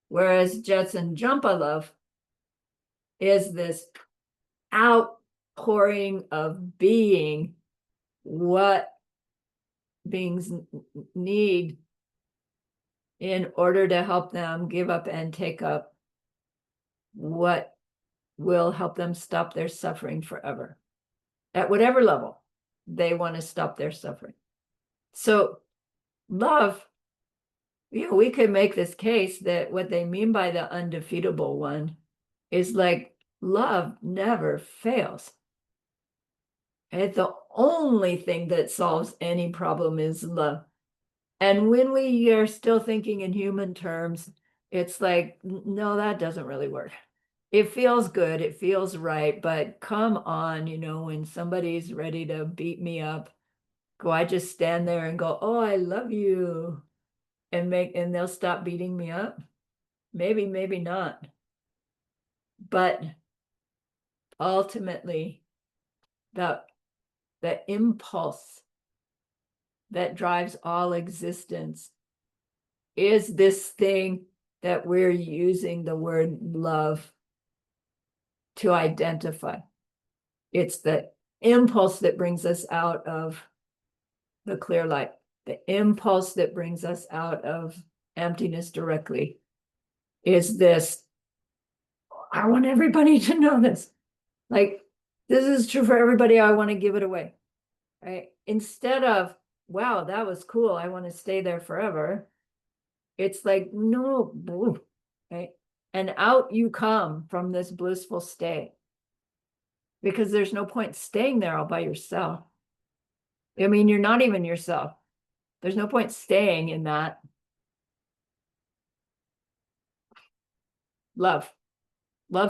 Whereas Jetson Jumpa love is this outpouring of being what beings need in order to help them give up and take up what will help them stop their suffering forever. At whatever level they want to stop their suffering. So love, we could make this case that what they mean by the undefeatable one is like love never fails. And the only thing that solves any problem is love. And when we are still thinking in human terms, it's like, no, that doesn't really work. It feels good, it feels right, but come on, when somebody's ready to beat me up, I just stand there and go, oh, I love you, and they'll stop beating me up? Maybe, maybe not. But ultimately, the impulse that drives all existence is this thing that we're using the word love to identify. It's the impulse that brings us out of the clear light, the impulse that brings us out of emptiness directly is this, I want everybody to know this. Like, this is true for everybody. I want to give it away, right? Instead of, wow, that was cool, I want to stay there forever. It's like, no, right? And out you come from this blissful state, because there's no point staying there all by yourself. I mean, you're not even yourself. There's no point staying in that. Love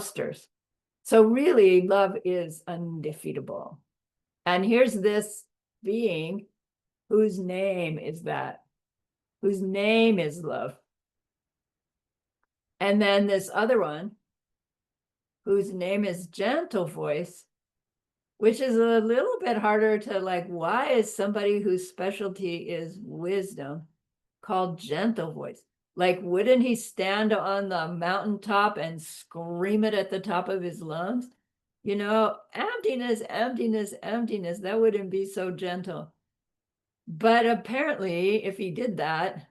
stirs. So really, love is undefeatable. And here's this being whose name is that, whose name is love. And then this other one, whose name is gentle voice, which is a little bit harder to like, why is somebody whose specialty is wisdom called gentle voice? Like, wouldn't he stand on the mountaintop and scream it at the top of his lungs? Emptiness, emptiness, emptiness. That wouldn't be so gentle. But apparently, if he did that,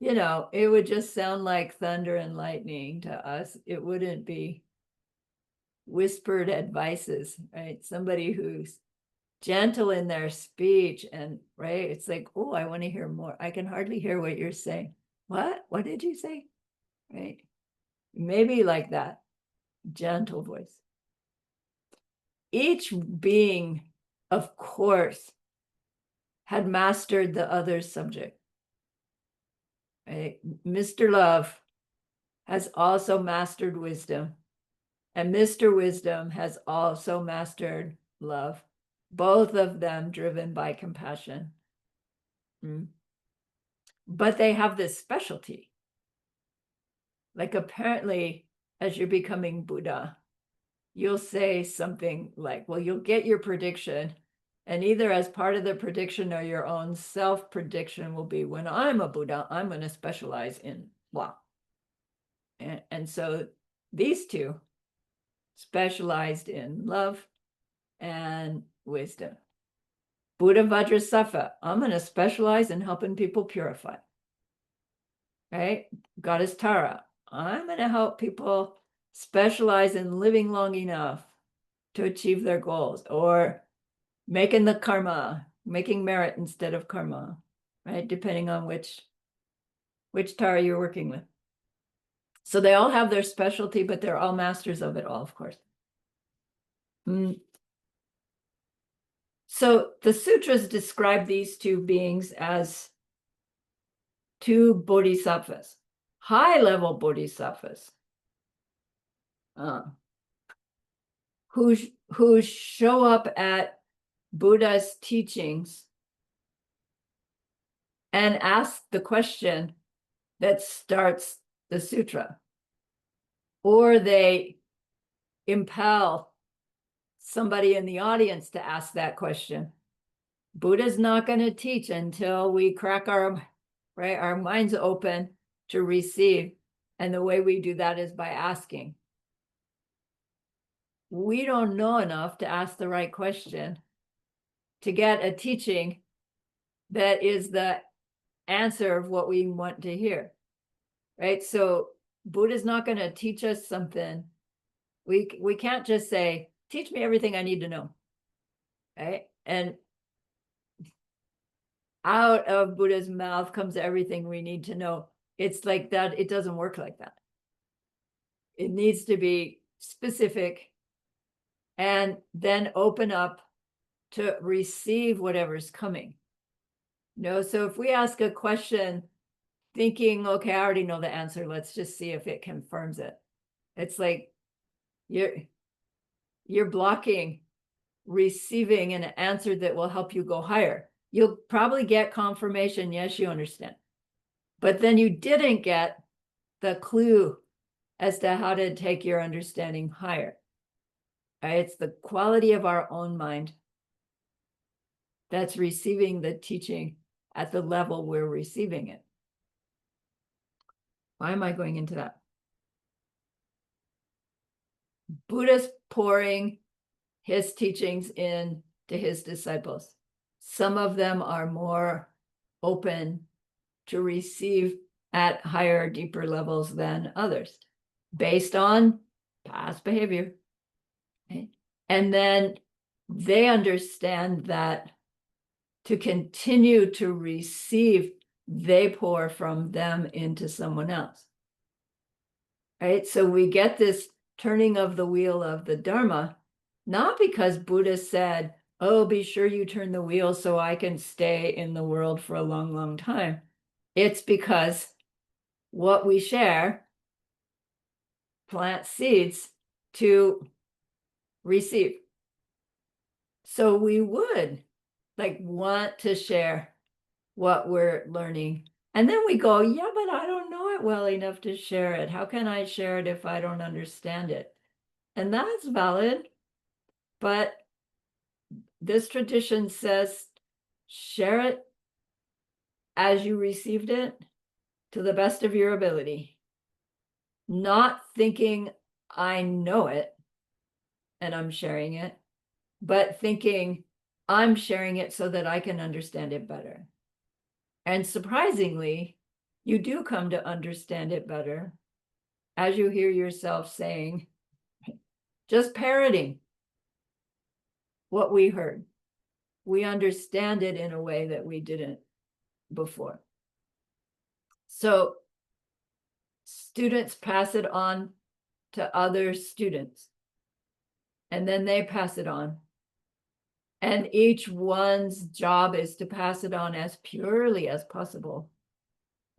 it would just sound like thunder and lightning to us. It wouldn't be whispered advices, right? Somebody who's gentle in their speech and, right, it's like, oh, I want to hear more. I can hardly hear what you're saying. What did you say? Right? Maybe like that, gentle voice. Each being, of course, had mastered the other's subject. Right? Mr. Love has also mastered wisdom, and Mr. Wisdom has also mastered love, both of them driven by compassion. But they have this specialty. Like, apparently, as you're becoming Buddha, you'll say something like, well, you'll get your prediction, and either as part of the prediction or your own self-prediction will be, when I'm a Buddha, I'm going to specialize in blah. And so these two specialized in love and wisdom. Buddha Vajrasattva, I'm going to specialize in helping people purify. Right? Goddess Tara, I'm going to help people specialize in living long enough to achieve their goals, or making the karma, making merit instead of karma, right? Depending on which Tara you're working with. So they all have their specialty, but they're all masters of it all, of course. So the sutras describe these two beings as two bodhisattvas, high-level bodhisattvas, who show up at Buddha's teachings and ask the question that starts the sutra, or they impel somebody in the audience to ask that question. Buddha's not going to teach until we crack our minds open to receive. And the way we do that is by asking. We don't know enough to ask the right question to get a teaching that is the answer of what we want to hear, right? So Buddha's not going to teach us something. We can't just say, teach me everything I need to know, right? And out of Buddha's mouth comes everything we need to know. It's like that. It doesn't work like that. It needs to be specific and then open up to receive whatever's coming. So if we ask a question thinking, okay, I already know the answer, let's just see if it confirms it. It's like you're blocking receiving an answer that will help you go higher. You'll probably get confirmation, yes, you understand. But then you didn't get the clue as to how to take your understanding higher. It's the quality of our own mind that's receiving the teaching at the level we're receiving it. Why am I going into that? Buddha's pouring his teachings in to his disciples. Some of them are more open to receive at higher, deeper levels than others, based on past behavior. Okay? And then they understand that to continue to receive, they pour from them into someone else. Right? So we get this turning of the wheel of the Dharma, not because Buddha said, oh, be sure you turn the wheel so I can stay in the world for a long, long time. It's because what we share plants seeds to receive. So we would want to share what we're learning. And then we go, yeah, but I don't know it well enough to share it. How can I share it if I don't understand it? And that's valid. But this tradition says, share it as you received it to the best of your ability. Not thinking I know it and I'm sharing it, but thinking I'm sharing it so that I can understand it better. And surprisingly, you do come to understand it better as you hear yourself saying, just parroting what we heard. We understand it in a way that we didn't before. So students pass it on to other students, and then they pass it on. And each one's job is to pass it on as purely as possible,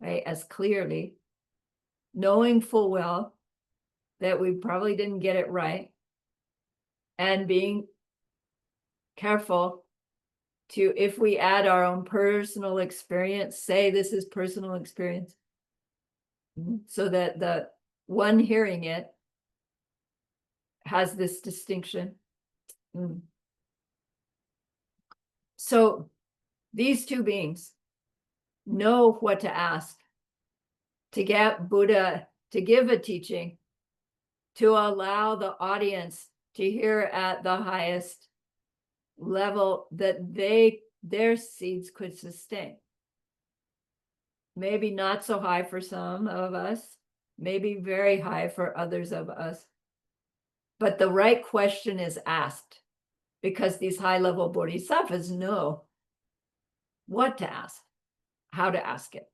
right? As clearly, knowing full well that we probably didn't get it right, and being careful to, if we add our own personal experience, say this is personal experience, so that the one hearing it has this distinction. So these two beings know what to ask to get Buddha to give a teaching to allow the audience to hear at the highest level that their seeds could sustain. Maybe not so high for some of us, maybe very high for others of us. But the right question is asked because these high-level bodhisattvas know what to ask, how to ask it.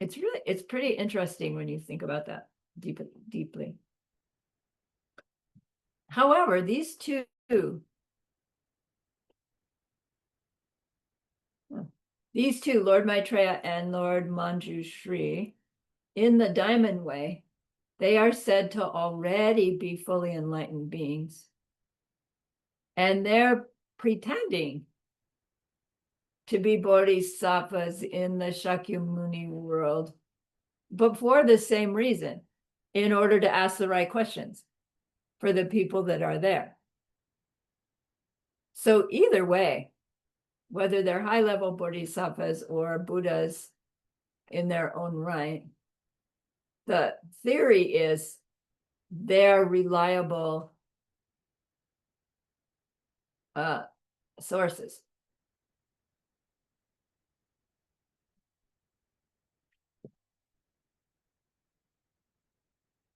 It's pretty interesting when you think about that deeply. However, these two, Lord Maitreya and Lord Manjushri, in the Diamond Way, they are said to already be fully enlightened beings. And they're pretending to be bodhisattvas in the Shakyamuni world, but for the same reason, in order to ask the right questions for the people that are there. So either way, whether they're high-level bodhisattvas or Buddhas in their own right, the theory is they're reliable sources.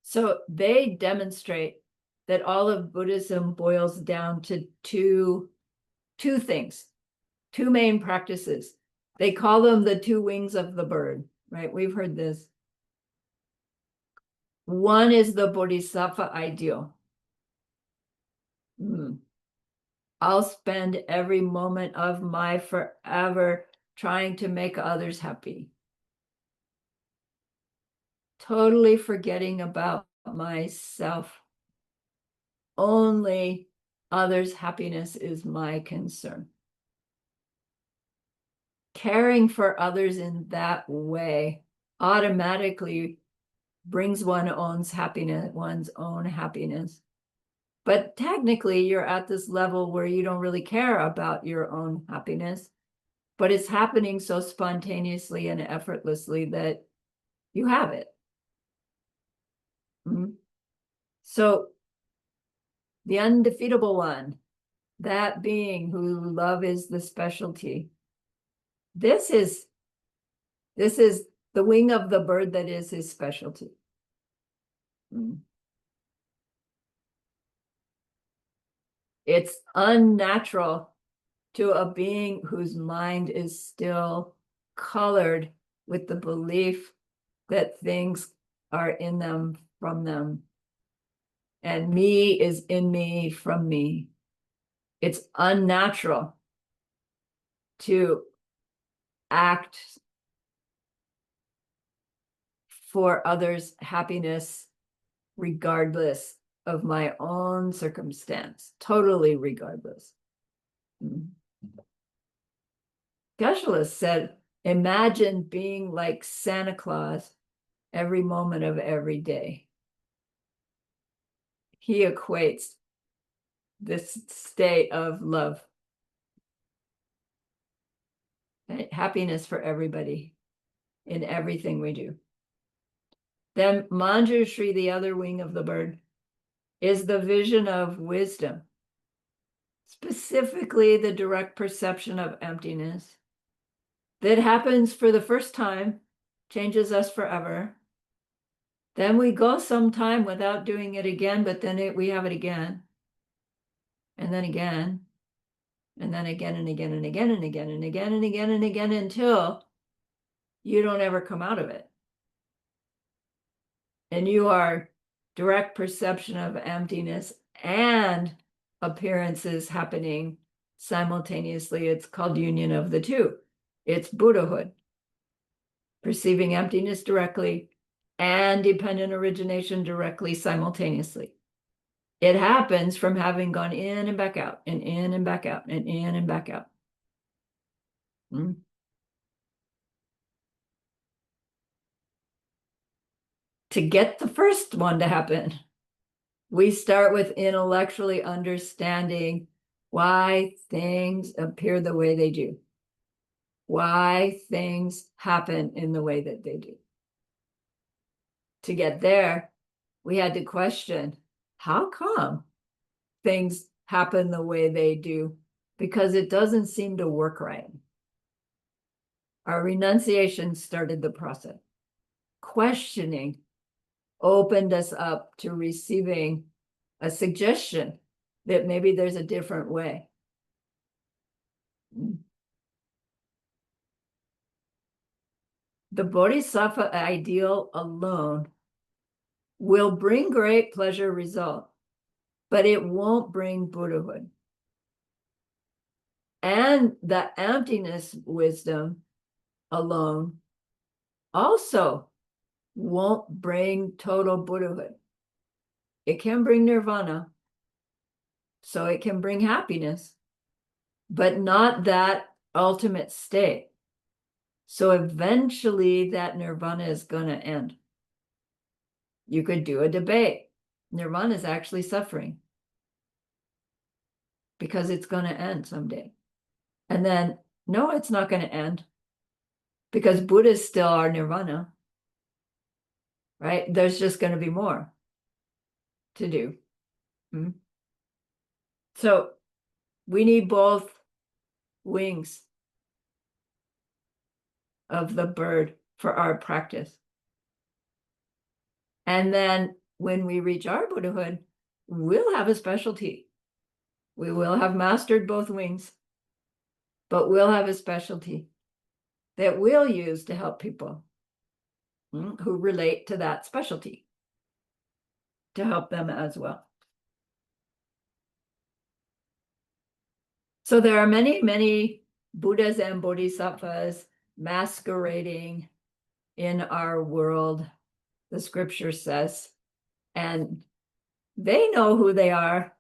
So they demonstrate that all of Buddhism boils down to two things, two main practices. They call them the two wings of the bird, right? We've heard this. One is the bodhisattva ideal. I'll spend every moment of my forever trying to make others happy, totally forgetting about myself. Only others' happiness is my concern. Caring for others in that way automatically brings one's own happiness. But technically, you're at this level where you don't really care about your own happiness, but it's happening so spontaneously and effortlessly that you have it. So the undefeatable one, that being who love is the specialty. This is the wing of the bird that is his specialty. It's unnatural to a being whose mind is still colored with the belief that things are in them from them, and me is in me from me. It's unnatural to act for others' happiness regardless of my own circumstance, totally regardless. Geshe-la said, imagine being like Santa Claus every moment of every day. He equates this state of love, happiness for everybody in everything we do. Then Manjushri, the other wing of the bird, is the vision of wisdom, specifically the direct perception of emptiness that happens for the first time, changes us forever. Then we go some time without doing it again, but then we have it again, and then again, and then again and again and again and again and again and again and again until you don't ever come out of it. And you are direct perception of emptiness and appearances happening simultaneously. It's called union of the two. It's Buddhahood, perceiving emptiness directly and dependent origination directly simultaneously. It happens from having gone in and back out and in and back out and in and back out. To get the first one to happen, we start with intellectually understanding why things appear the way they do, why things happen in the way that they do. To get there, we had to question, how come things happen the way they do? Because it doesn't seem to work right. Our renunciation started the process. Questioning opened us up to receiving a suggestion that maybe there's a different way. The bodhisattva ideal alone will bring great pleasure result, but it won't bring Buddhahood. And the emptiness wisdom alone also won't bring total Buddhahood. It can bring nirvana, so it can bring happiness, but not that ultimate state. So eventually that nirvana is going to end. You could do a debate. Nirvana is actually suffering because it's going to end someday. And then, no, it's not going to end because Buddhas still are nirvana, right? There's just going to be more to do. So we need both wings of the bird for our practice. And then when we reach our Buddhahood, we'll have a specialty. We will have mastered both wings, but we'll have a specialty that we'll use to help people who relate to that specialty, to help them as well. So there are many, many Buddhas and Bodhisattvas masquerading in our world, the scripture says, and they know who they are,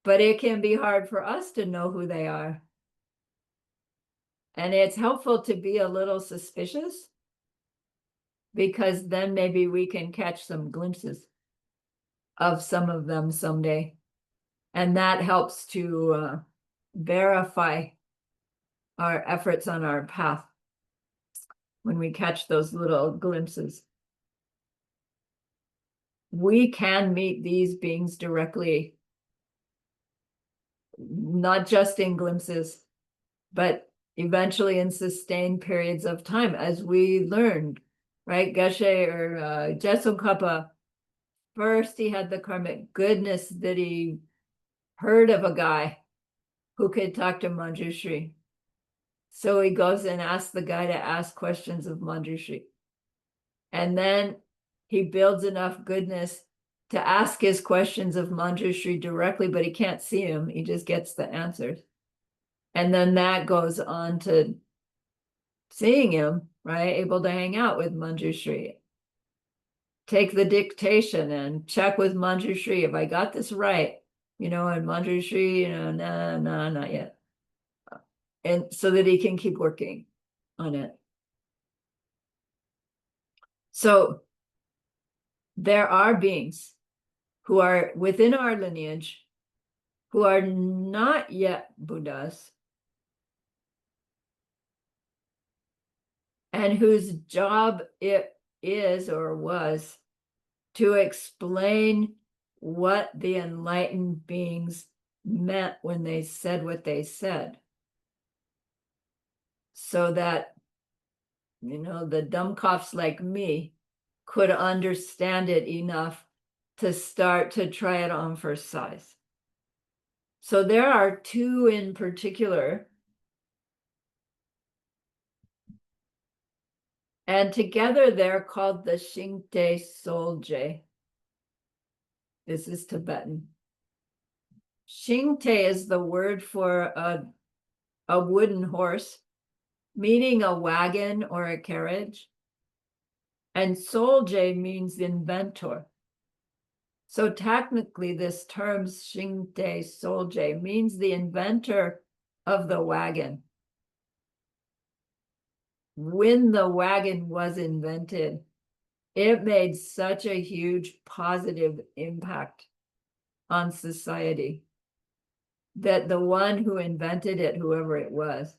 but it can be hard for us to know who they are. And it's helpful to be a little suspicious, because then maybe we can catch some glimpses of some of them someday. And that helps to verify our efforts on our path when we catch those little glimpses. We can meet these beings directly, not just in glimpses, but eventually in sustained periods of time, as we learned, right? Geshe or Jesukapa, first he had the karmic goodness that he heard of a guy who could talk to Manjushri. So he goes and asks the guy to ask questions of Manjushri. And then he builds enough goodness to ask his questions of Manjushri directly, but he can't see him. He just gets the answers. And then that goes on to seeing him, right? Able to hang out with Manjushri. Take the dictation and check with Manjushri if I got this right, and Manjushri, no, not yet. And so that he can keep working on it. So there are beings who are within our lineage who are not yet Buddhas, and whose job it is or was to explain what the enlightened beings meant when they said what they said, so that the dumbcoffs like me could understand it enough to start to try it on for size. So there are two in particular, and together they're called the Shingte Solje. This is Tibetan. Shingte is the word for a wooden horse, meaning a wagon or a carriage. And Solje means inventor. So technically this term Shingte Solje means the inventor of the wagon. When the wagon was invented, it made such a huge positive impact on society that the one who invented it, whoever it was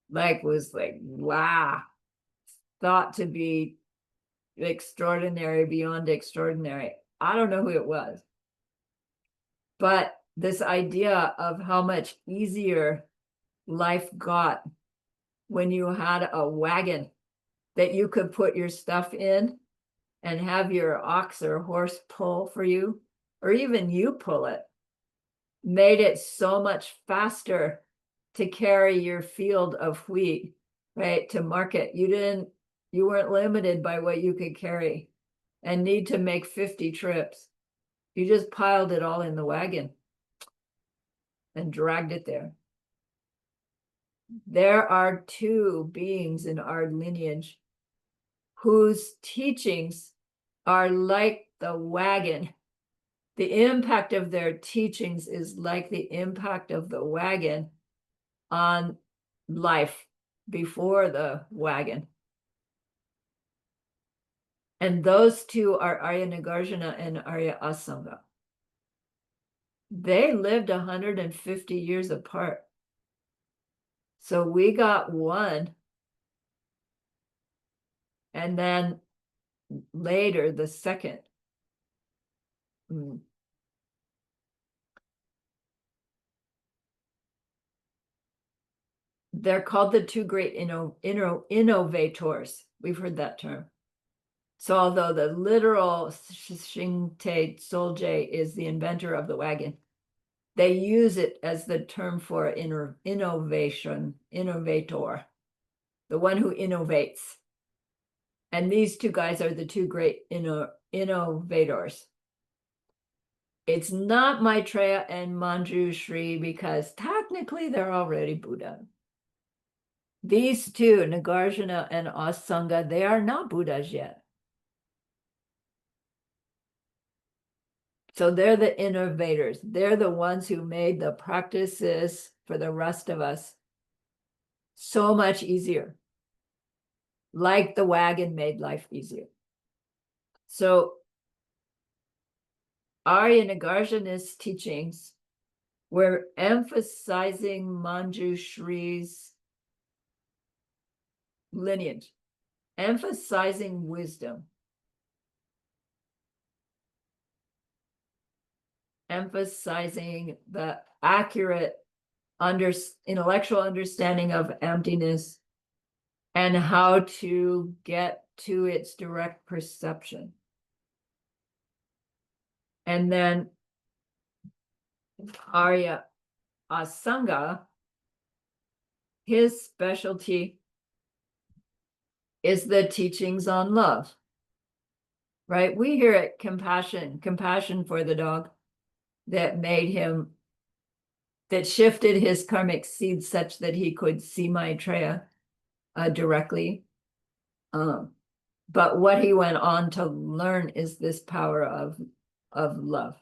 wow, thought to be extraordinary beyond extraordinary. I don't know who it was, but this idea of how much easier life got when you had a wagon that you could put your stuff in and have your ox or horse pull for you, or even you pull it, made it so much faster to carry your field of wheat, right, to market. You weren't limited by what you could carry and need to make 50 trips. You just piled it all in the wagon and dragged it there. There are two beings in our lineage whose teachings are like the wagon. The impact of their teachings is like the impact of the wagon on life before the wagon. And those two are Arya Nagarjuna and Arya Asanga. They lived 150 years apart. So we got one. And then later, the second. They're called the two great innovators. We've heard that term. So although the literal Shingte Solje is the inventor of the wagon, they use it as the term for innovation, innovator, the one who innovates. And these two guys are the two great innovators. It's not Maitreya and Manjushri because technically they're already Buddha. These two, Nagarjuna and Asanga, they are not Buddhas yet. So they're the innovators. They're the ones who made the practices for the rest of us so much easier. Like the wagon made life easier. So Arya Nagarjuna's teachings were emphasizing Manjushri's lineage, emphasizing wisdom, emphasizing the accurate intellectual understanding of emptiness and how to get to its direct perception. And then Arya Asanga, his specialty is the teachings on love, right? We hear it, compassion for the dog that made him, that shifted his karmic seeds such that he could see Maitreya directly. But what he went on to learn is this power of love.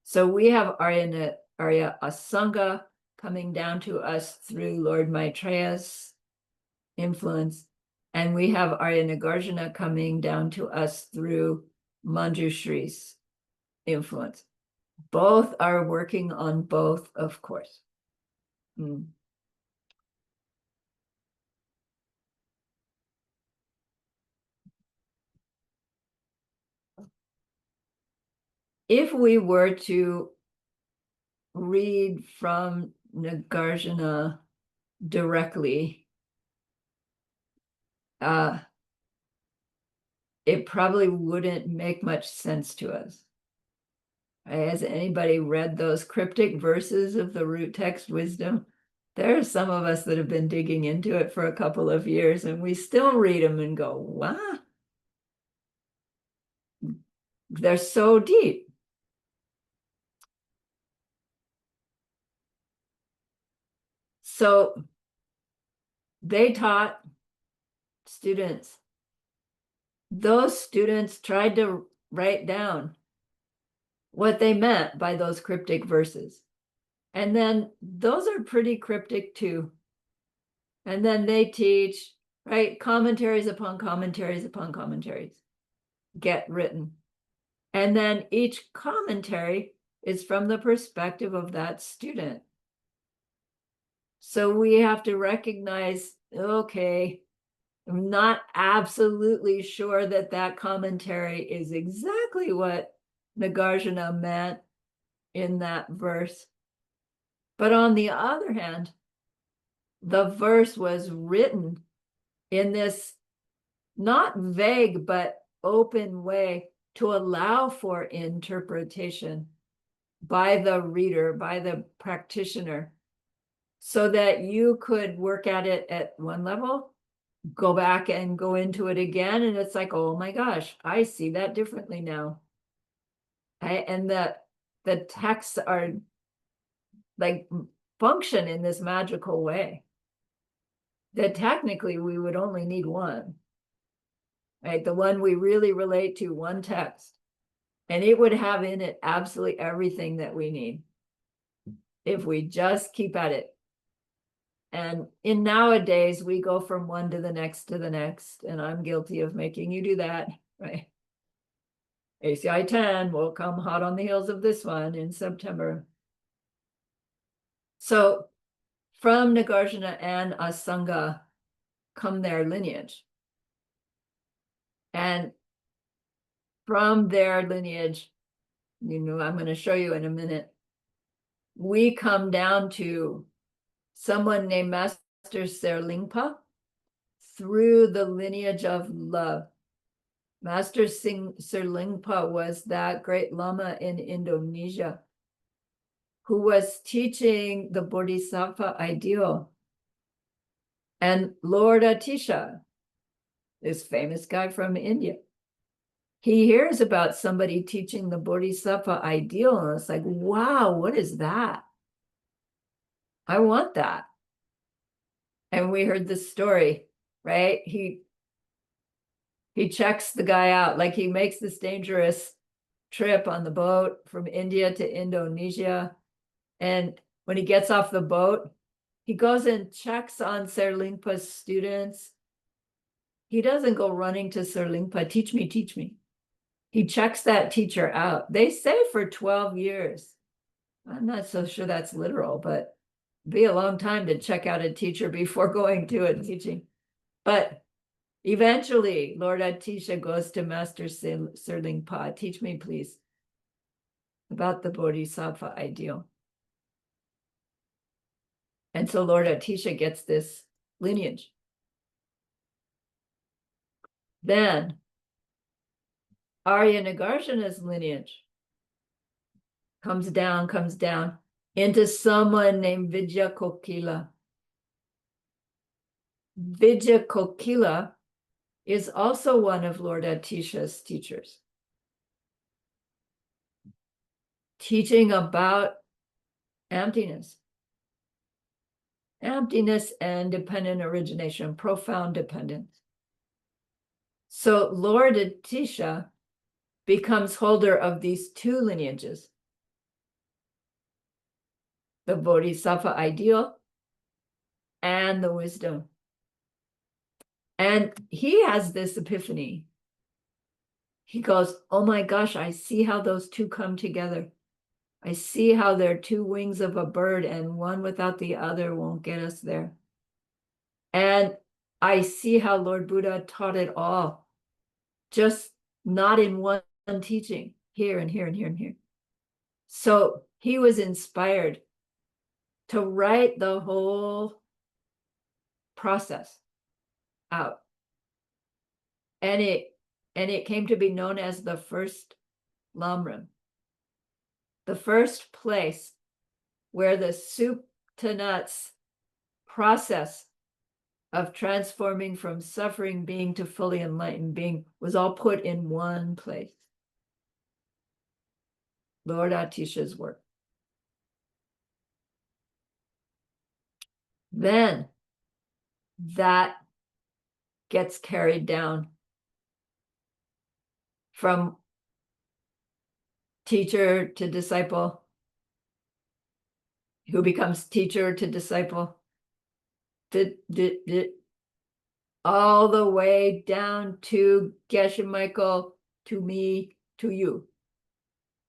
So we have Arya Asanga coming down to us through Lord Maitreya's influence, and we have Arya Nagarjuna coming down to us through Manjushri's influence. Both are working on both, of course. If we were to read from Nagarjuna directly, it probably wouldn't make much sense to us. Has anybody read those cryptic verses of the root text wisdom? There are some of us that have been digging into it for a couple of years, and we still read them and go, what? They're so deep. So they taught students. Those students tried to write down what they meant by those cryptic verses. And then those are pretty cryptic too. And then they teach, right, commentaries upon commentaries upon commentaries get written. And then each commentary is from the perspective of that student. So we have to recognize, okay, I'm not absolutely sure that that commentary is exactly what Nagarjuna meant in that verse. But on the other hand, the verse was written in this not vague but open way to allow for interpretation by the reader, by the practitioner, so that you could work at it at one level, go back and go into it again, and it's like, oh my gosh, I see that differently now. And the texts are like function in this magical way that technically we would only need one, right? The one we really relate to, one text, and it would have in it absolutely everything that we need if we just keep at it. And in nowadays, we go from one to the next, and I'm guilty of making you do that, right? ACI 10 will come hot on the heels of this one in September. So from Nagarjuna and Asanga come their lineage. And from their lineage, I'm going to show you in a minute, we come down to someone named Master Serlingpa through the lineage of love. Master Serlingpa was that great Lama in Indonesia who was teaching the Bodhisattva ideal. And Lord Atisha, this famous guy from India, he hears about somebody teaching the Bodhisattva ideal, and it's like, wow, what is that? I want that. And we heard this story, right? He checks the guy out, like he makes this dangerous trip on the boat from India to Indonesia. And when he gets off the boat, he goes and checks on Serlingpa's students. He doesn't go running to Serlingpa, teach me, teach me. He checks that teacher out. They say for 12 years. I'm not so sure that's literal, but it'd be a long time to check out a teacher before going to a teaching. But eventually, Lord Atisha goes to Master Serlingpa, teach me, please, about the Bodhisattva ideal. And so Lord Atisha gets this lineage. Then Arya Nagarjuna's lineage comes down into someone named Vijaya Kokila. Vijaya Kokila is also one of Lord Atisha's teachers, teaching about emptiness and dependent origination, profound dependence. So Lord Atisha becomes holder of these two lineages, the Bodhisattva ideal and the wisdom. And he has this epiphany. He goes, oh my gosh, I see how those two come together. I see how they're two wings of a bird, and one without the other won't get us there. And I see how Lord Buddha taught it all, just not in one teaching, here and here and here and here. So he was inspired to write the whole process out. And it came to be known as the first Lamrim, the first place where the soup to nuts process of transforming from suffering being to fully enlightened being was all put in one place. Lord Atisha's work. Then that gets carried down from teacher to disciple, who becomes teacher to disciple, all the way down to Geshe Michael, to me, to you,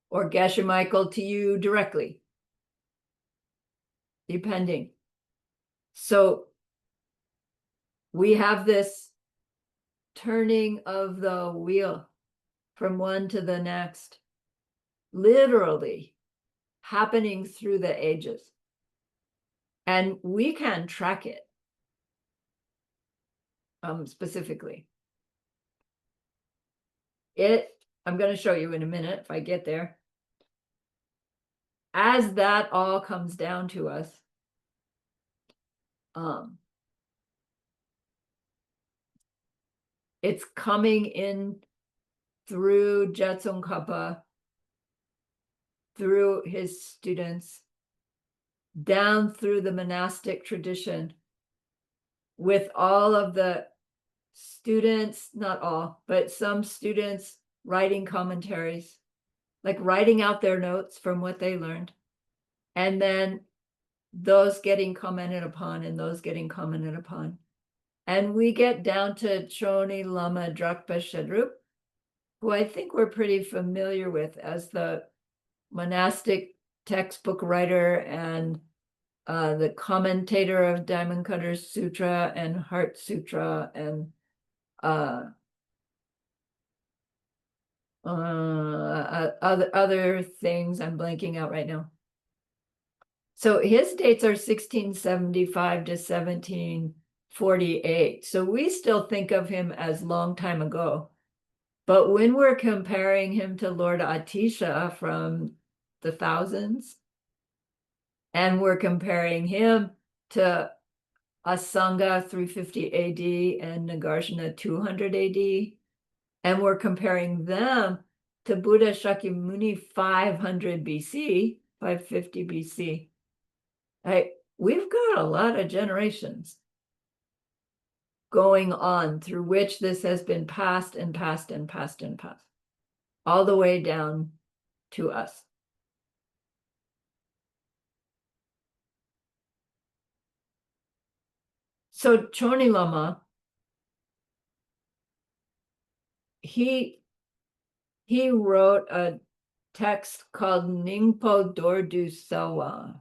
or Geshe Michael to you directly, depending. So we have this turning of the wheel from one to the next, literally happening through the ages. And we can track it specifically. I'm going to show you in a minute if I get there. As that all comes down to us, it's coming in through Jetsun Kappa, through his students, down through the monastic tradition, with all of the students, not all, but some students writing commentaries, like writing out their notes from what they learned. And then those getting commented upon and those getting commented upon. And we get down to Choni Lama Drakpa Shedrup, who I think we're pretty familiar with as the monastic textbook writer and the commentator of Diamond Cutter's Sutra and Heart Sutra and other things I'm blanking out right now. So his dates are 1675 to 1748. So we still think of him as long time ago. But when we're comparing him to Lord Atisha from the thousands, and we're comparing him to Asanga 350 AD and Nagarjuna 200 AD, and we're comparing them to Buddha Shakyamuni 500 BC, 550 BC. We've got a lot of generations going on through which this has been passed and passed and passed and passed, all the way down to us. So Choni Lama, he wrote a text called Ningpo Dordu Selwa.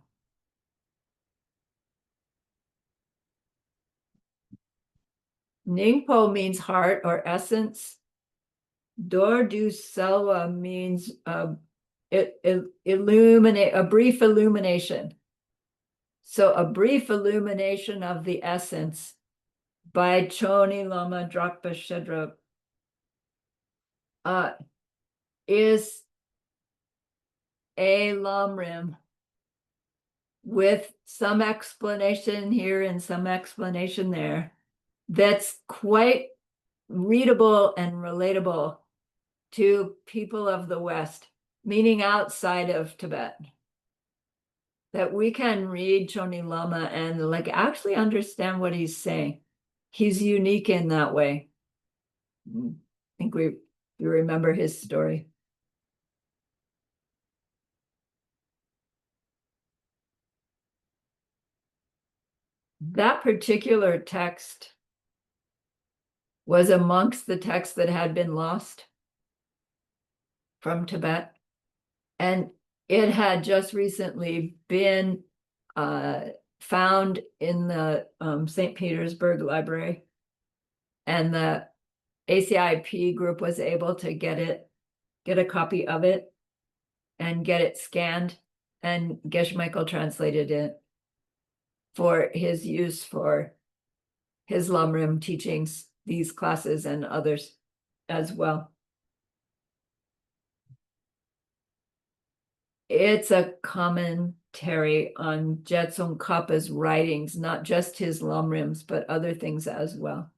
Ningpo means heart or essence. Dordu Selwa means illuminate, a brief illumination. So a brief illumination of the essence by Choni Lama Drakpa Shedrup is a lamrim with some explanation here and some explanation there that's quite readable and relatable to people of the West, meaning outside of Tibet. That we can read Choni Lama and like actually understand what he's saying. He's unique in that way. I think you remember his story. That particular text was amongst the texts that had been lost from Tibet. And it had just recently been found in the St. Petersburg Library. And the ACIP group was able to get a copy of it and get it scanned. And Geshe Michael translated it for his use for his Lamrim teachings, these classes and others as well. It's a commentary on Jetsun Kappa's writings, not just his Lamrims, but other things as well,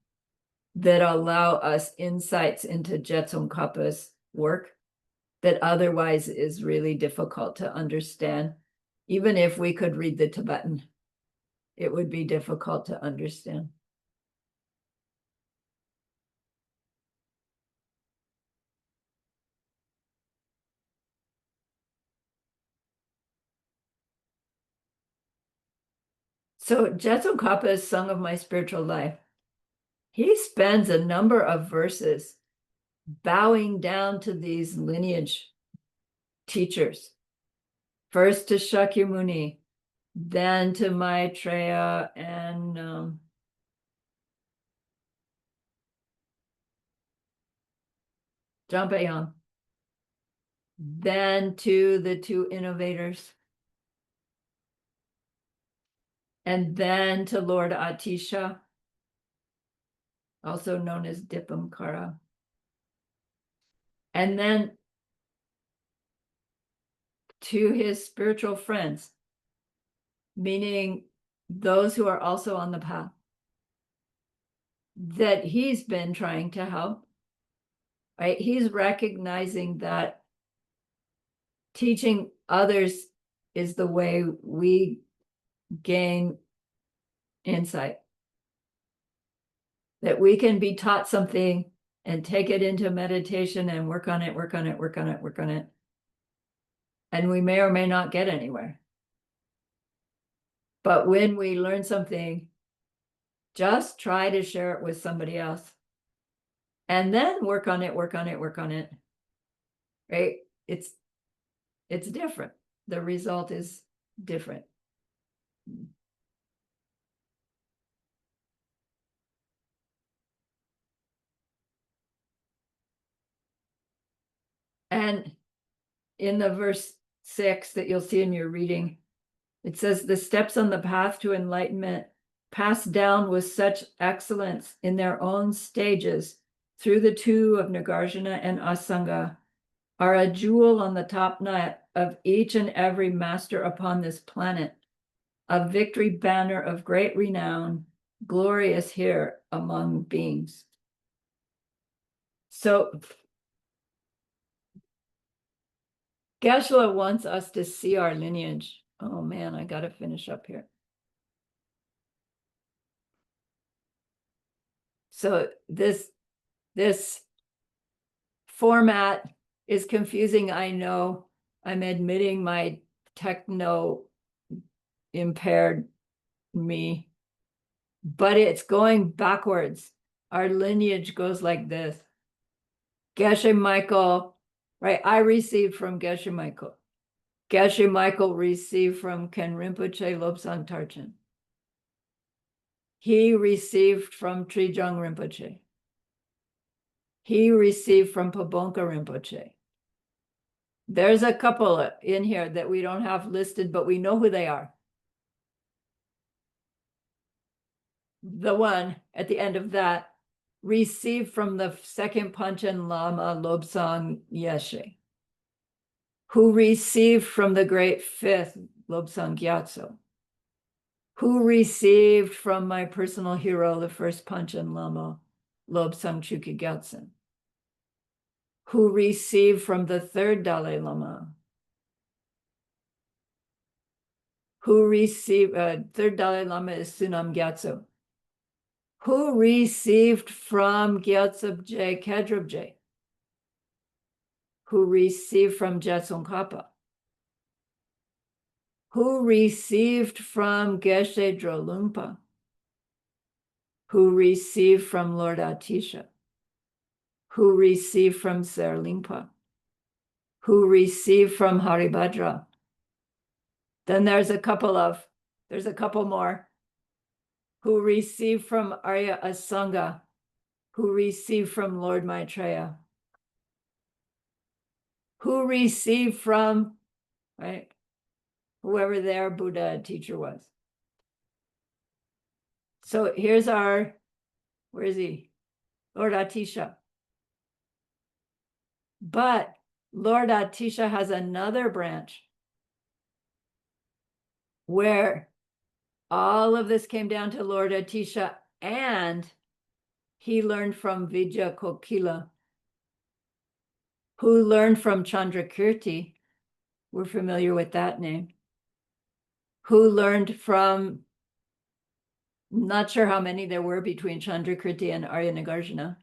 that allow us insights into Jetsun Kappa's work that otherwise is really difficult to understand. Even if we could read the Tibetan, it would be difficult to understand. So Jetsun Kappa's Song of My Spiritual Life, he spends a number of verses bowing down to these lineage teachers, first to Shakyamuni, then to Maitreya and Jambayang. Then to the two innovators. And then to Lord Atisha, also known as Dipamkara. And then to his spiritual friends, meaning those who are also on the path that he's been trying to help, right? He's recognizing that teaching others is the way we gain insight, that we can be taught something and take it into meditation and work on it, work on it, work on it, work on it. And we may or may not get anywhere. But when we learn something, just try to share it with somebody else. And then work on it, work on it, work on it. Right? It's different. The result is different. And in the verse 6 that you'll see in your reading, it says, the steps on the path to enlightenment passed down with such excellence in their own stages through the two of Nagarjuna and Asanga are a jewel on the top knot of each and every master upon this planet, a victory banner of great renown, glorious here among beings. So Geshe-la wants us to see our lineage. Oh man, I got to finish up here. So this format is confusing. I know. I'm admitting my techno impaired me, but it's going backwards. Our lineage goes like this. Geshe Michael, right? I received from Geshe Michael. Geshe Michael received from Ken Rinpoche Lobsang Tarchen. He received from Trijang Rinpoche. He received from Pabonka Rinpoche. There's a couple in here that we don't have listed, but we know who they are. The one at the end of that received from the second Panchen Lama Lobsang Yeshe, who received from the great fifth Lobsang Gyatso, who received from my personal hero, the first Panchen Lama Lobsang Chuki Gyatsen, who received from the third Dalai Lama, who received, third Dalai Lama is Sunam Gyatso, who received from Gyatsobje Kedrobje, who received from Jetsun Kappa, who received from Geshe Drolungpa, who received from Lord Atisha, who received from Serlingpa, who received from Haribhadra. Then there's a couple more, who received from Arya Asanga, who received from Lord Maitreya, who received from, right, whoever their Buddha teacher was. So here's our, where is he? Lord Atisha. But Lord Atisha has another branch where all of this came down to Lord Atisha, and he learned from Vijaya Kokila, who learned from Chandrakirti. We're familiar with that name. Who learned from, not sure how many there were between Chandrakirti and Arya Nagarjuna,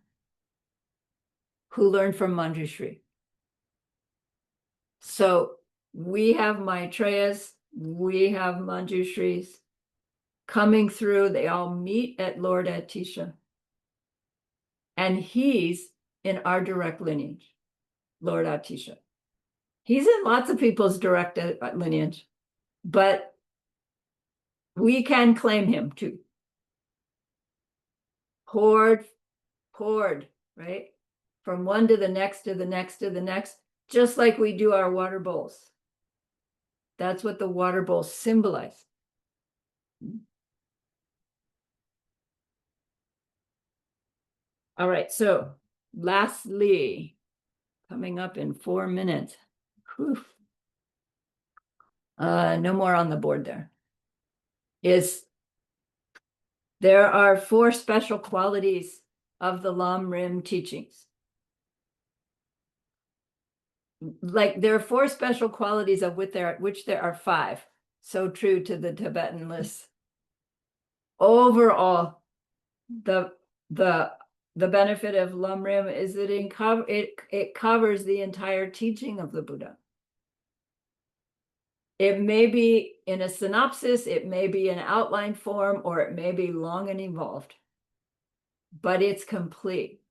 who learned from Manjushri. So we have Maitreyas, we have Manjushris coming through. They all meet at Lord Atisha. And he's in our direct lineage, Lord Atisha. He's in lots of people's direct lineage, but we can claim him too. Poured, right? from one to the next, to the next, to the next, just like we do our water bowls. That's what the water bowls symbolize. All right, so lastly, coming up in 4 minutes. Whew. No more on the board there. There are 4 special qualities of the Lam Rim teachings. Like there are 4 special qualities of which there are 5. So true to the Tibetan list. Overall, the benefit of Lam Rim is that it covers the entire teaching of the Buddha. It may be in a synopsis, it may be in outline form, or it may be long and involved, but it's complete,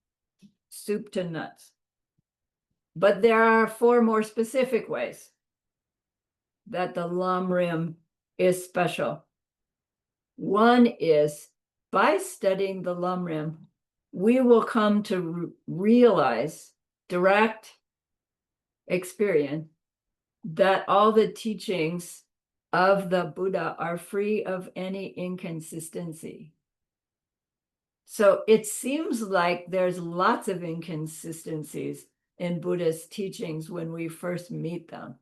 soup to nuts. But there are 4 more specific ways that the Lam Rim is special. One is, by studying the Lam Rim, we will come to realize direct experience that all the teachings of the Buddha are free of any inconsistency. So it seems like there's lots of inconsistencies in Buddha's teachings when we first meet them.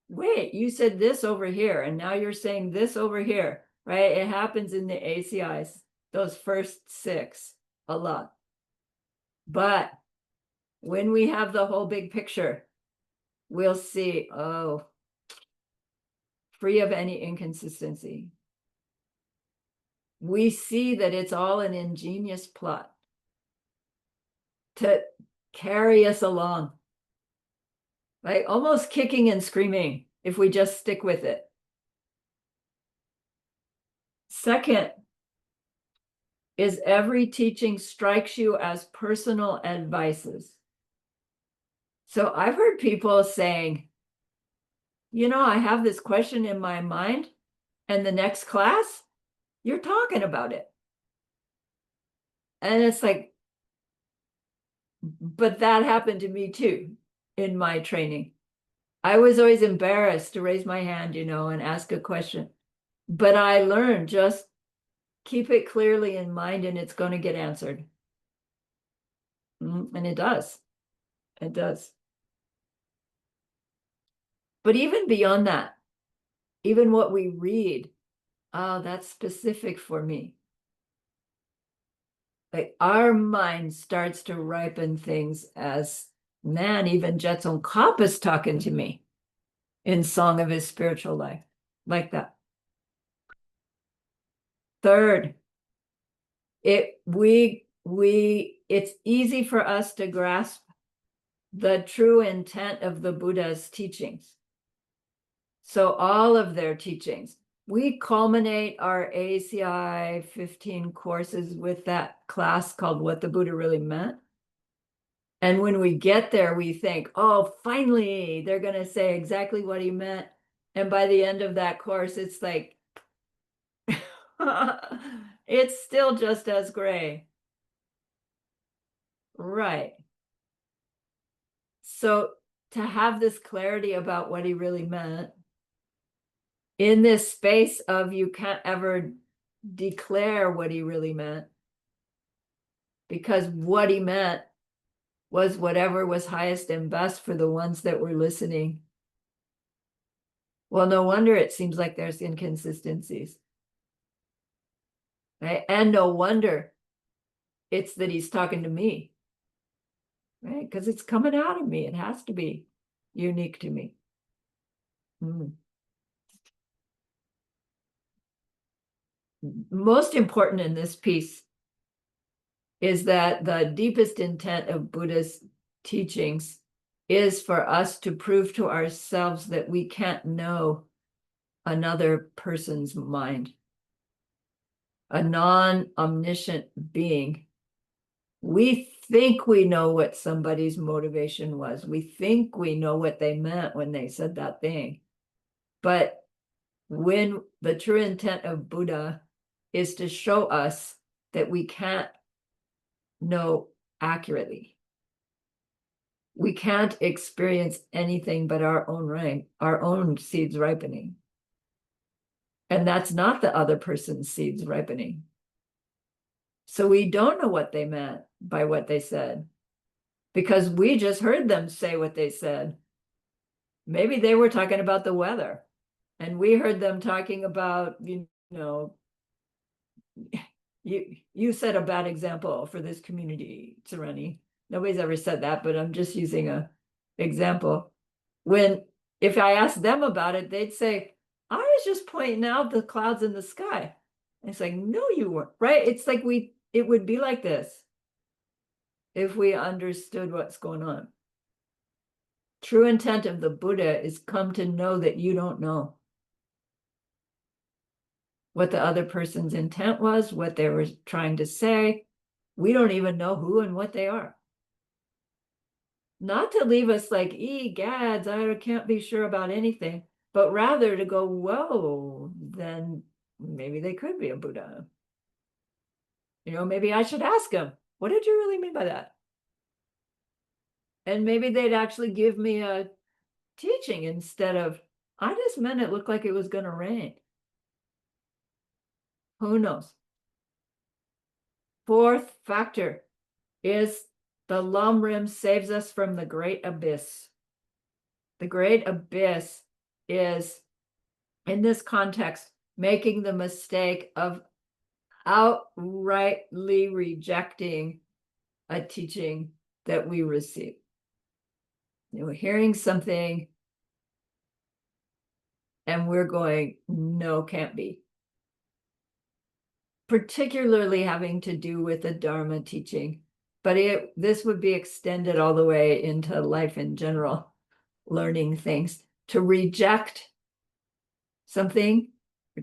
Wait, you said this over here, and now you're saying this over here, right? It happens in the ACIs, those first 6, a lot. But when we have the whole big picture, we'll see, oh, free of any inconsistency. We see that it's all an ingenious plot to carry us along, like almost kicking and screaming if we just stick with it. Second is every teaching strikes you as personal advices. So I've heard people saying, you know, I have this question in my mind, and the next class, you're talking about it. And it's like, but that happened to me too in my training. I was always embarrassed to raise my hand, you know, and ask a question. But I learned just keep it clearly in mind and it's going to get answered. And it does. It does. But even beyond that, even what we read, oh, that's specific for me. Like our mind starts to ripen things as, man, even Jetson Kopp is talking to me in Song of His Spiritual Life, like that. Third, it's easy for us to grasp the true intent of the Buddha's teachings. So all of their teachings, we culminate our ACI 15 courses with that class called What the Buddha Really Meant. And when we get there, we think, oh, finally, they're going to say exactly what he meant. And by the end of that course, it's like, it's still just as gray. Right. So to have this clarity about what he really meant in this space of you can't ever declare what he really meant, because what he meant was whatever was highest and best for the ones that were listening. Well, no wonder it seems like there's inconsistencies. Right? And no wonder it's that he's talking to me. Right? Because it's coming out of me. It has to be unique to me. Most important in this piece is that the deepest intent of Buddha's teachings is for us to prove to ourselves that we can't know another person's mind. A non-omniscient being. We think we know what somebody's motivation was. We think we know what they meant when they said that thing. But when the true intent of Buddha is to show us that we can't know accurately. we can't experience anything but our own our own seeds ripening. And that's not the other person's seeds ripening. So we don't know what they meant by what they said because we just heard them say what they said. Maybe they were talking about the weather and we heard them talking about, you said a bad example for this community, Sereni. Nobody's ever said that, but I'm just using a example. When if I asked them about it, they'd say, I was just pointing out the clouds in the sky. And it's like, no, you weren't, right? It's like it would be like this if we understood what's going on. True intent of the Buddha is come to know that you don't know what the other person's intent was, what they were trying to say. We don't even know who and what they are. Not to leave us like, gads, I can't be sure about anything, but rather to go, whoa, then maybe they could be a Buddha. Maybe I should ask them, what did you really mean by that? And maybe they'd actually give me a teaching instead of, I just meant it looked like it was going to rain. Who knows? Fourth factor is the Lam Rim saves us from the great abyss. The great abyss is, in this context, making the mistake of outrightly rejecting a teaching that we receive. Hearing something and we're going, no, can't be. Particularly having to do with the Dharma teaching, but this would be extended all the way into life in general, learning things. To reject something,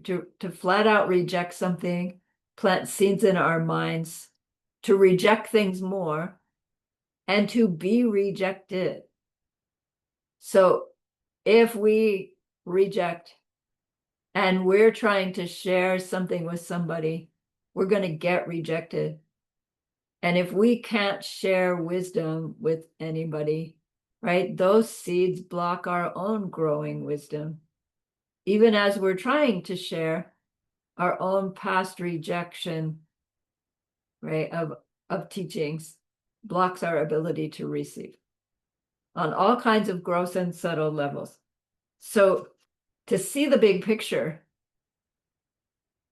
to flat out reject something, plant seeds in our minds, to reject things more, and to be rejected. So if we reject and we're trying to share something with somebody, we're going to get rejected. And if we can't share wisdom with anybody, right, those seeds block our own growing wisdom. Even as we're trying to share our own past rejection, right, of teachings, blocks our ability to receive on all kinds of gross and subtle levels. So to see the big picture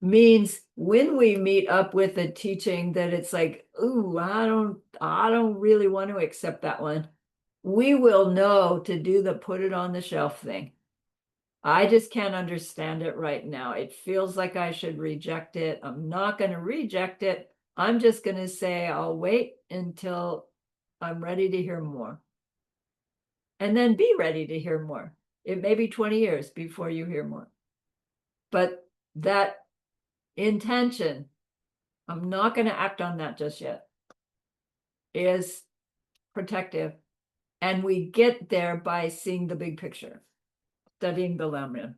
means when we meet up with a teaching that it's like, ooh, I don't really want to accept that one, we will know to do the put it on the shelf thing. I just can't understand it right now. It feels like I should reject it. I'm not going to reject it. I'm just going to say I'll wait until I'm ready to hear more. And then be ready to hear more. It may be 20 years before you hear more. But that intention, I'm not going to act on that just yet, is protective. And we get there by seeing the big picture, studying the Lamrim.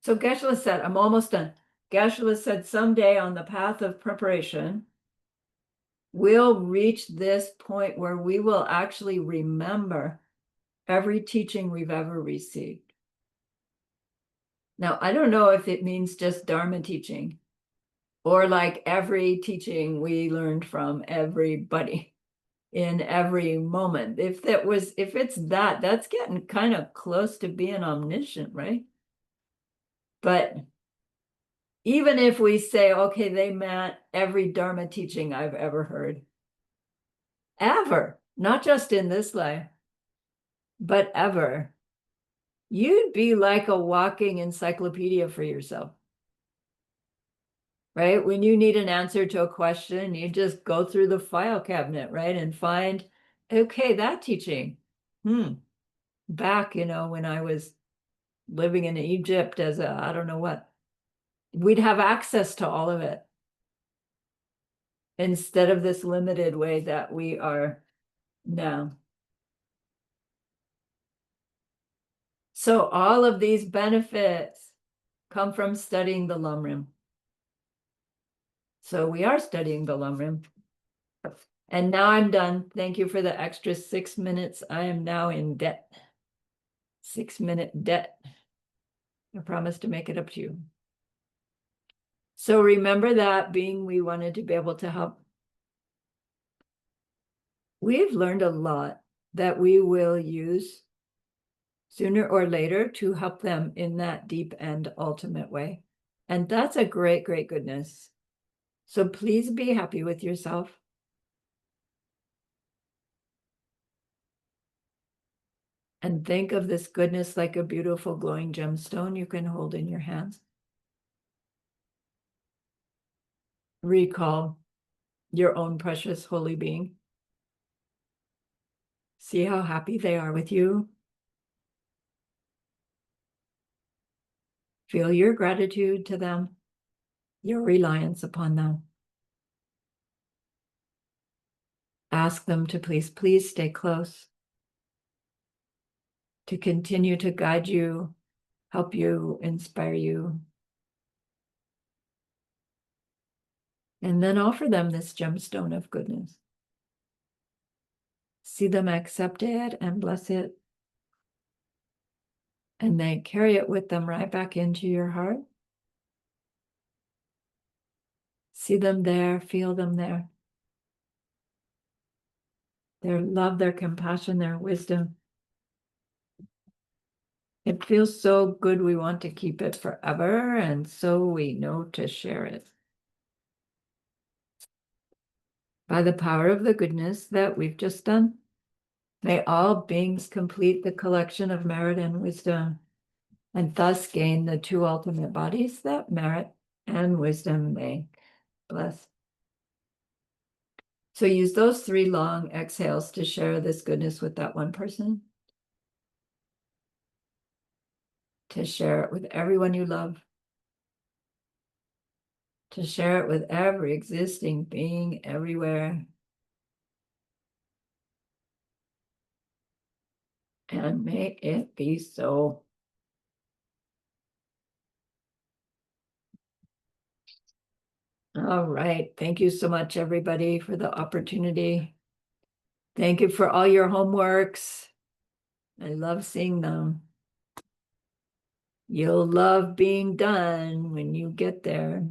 So Geshe-la said, I'm almost done. Geshe-la said, someday on the path of preparation, we'll reach this point where we will actually remember every teaching we've ever received. Now, I don't know if it means just Dharma teaching or like every teaching we learned from everybody in every moment. If it's that, that's getting kind of close to being omniscient, right? But even if we say, okay, they meant every Dharma teaching I've ever heard, ever, not just in this life, but ever, you'd be like a walking encyclopedia for yourself, right? When you need an answer to a question, you just go through the file cabinet, right? And find, okay, that teaching, back, when I was living in Egypt as I don't know what, we'd have access to all of it instead of this limited way that we are now. So all of these benefits come from studying the Lamrim. So we are studying the Lamrim. And now I'm done. Thank you for the extra 6 minutes. I am now in debt. 6-minute debt. I promise to make it up to you. So remember that being we wanted to be able to help. We've learned a lot that we will use sooner or later to help them in that deep and ultimate way. And that's a great, great goodness. So please be happy with yourself. And think of this goodness like a beautiful glowing gemstone you can hold in your hands. Recall your own precious holy being. See how happy they are with you. Feel your gratitude to them, your reliance upon them. Ask them to please stay close, to continue to guide you, help you, inspire you. And then offer them this gemstone of goodness. See them accept it and bless it. And they carry it with them right back into your heart. See them there, feel them there. Their love, their compassion, their wisdom. It feels so good we want to keep it forever, and so we know to share it. By the power of the goodness that we've just done, may all beings complete the collection of merit and wisdom, and thus gain the two ultimate bodies that merit and wisdom make. Bless. So use those 3 long exhales to share this goodness with that one person, to share it with everyone you love, to share it with every existing being everywhere. And may it be so. All right. Thank you so much, everybody, for the opportunity. Thank you for all your homeworks. I love seeing them. You'll love being done when you get there.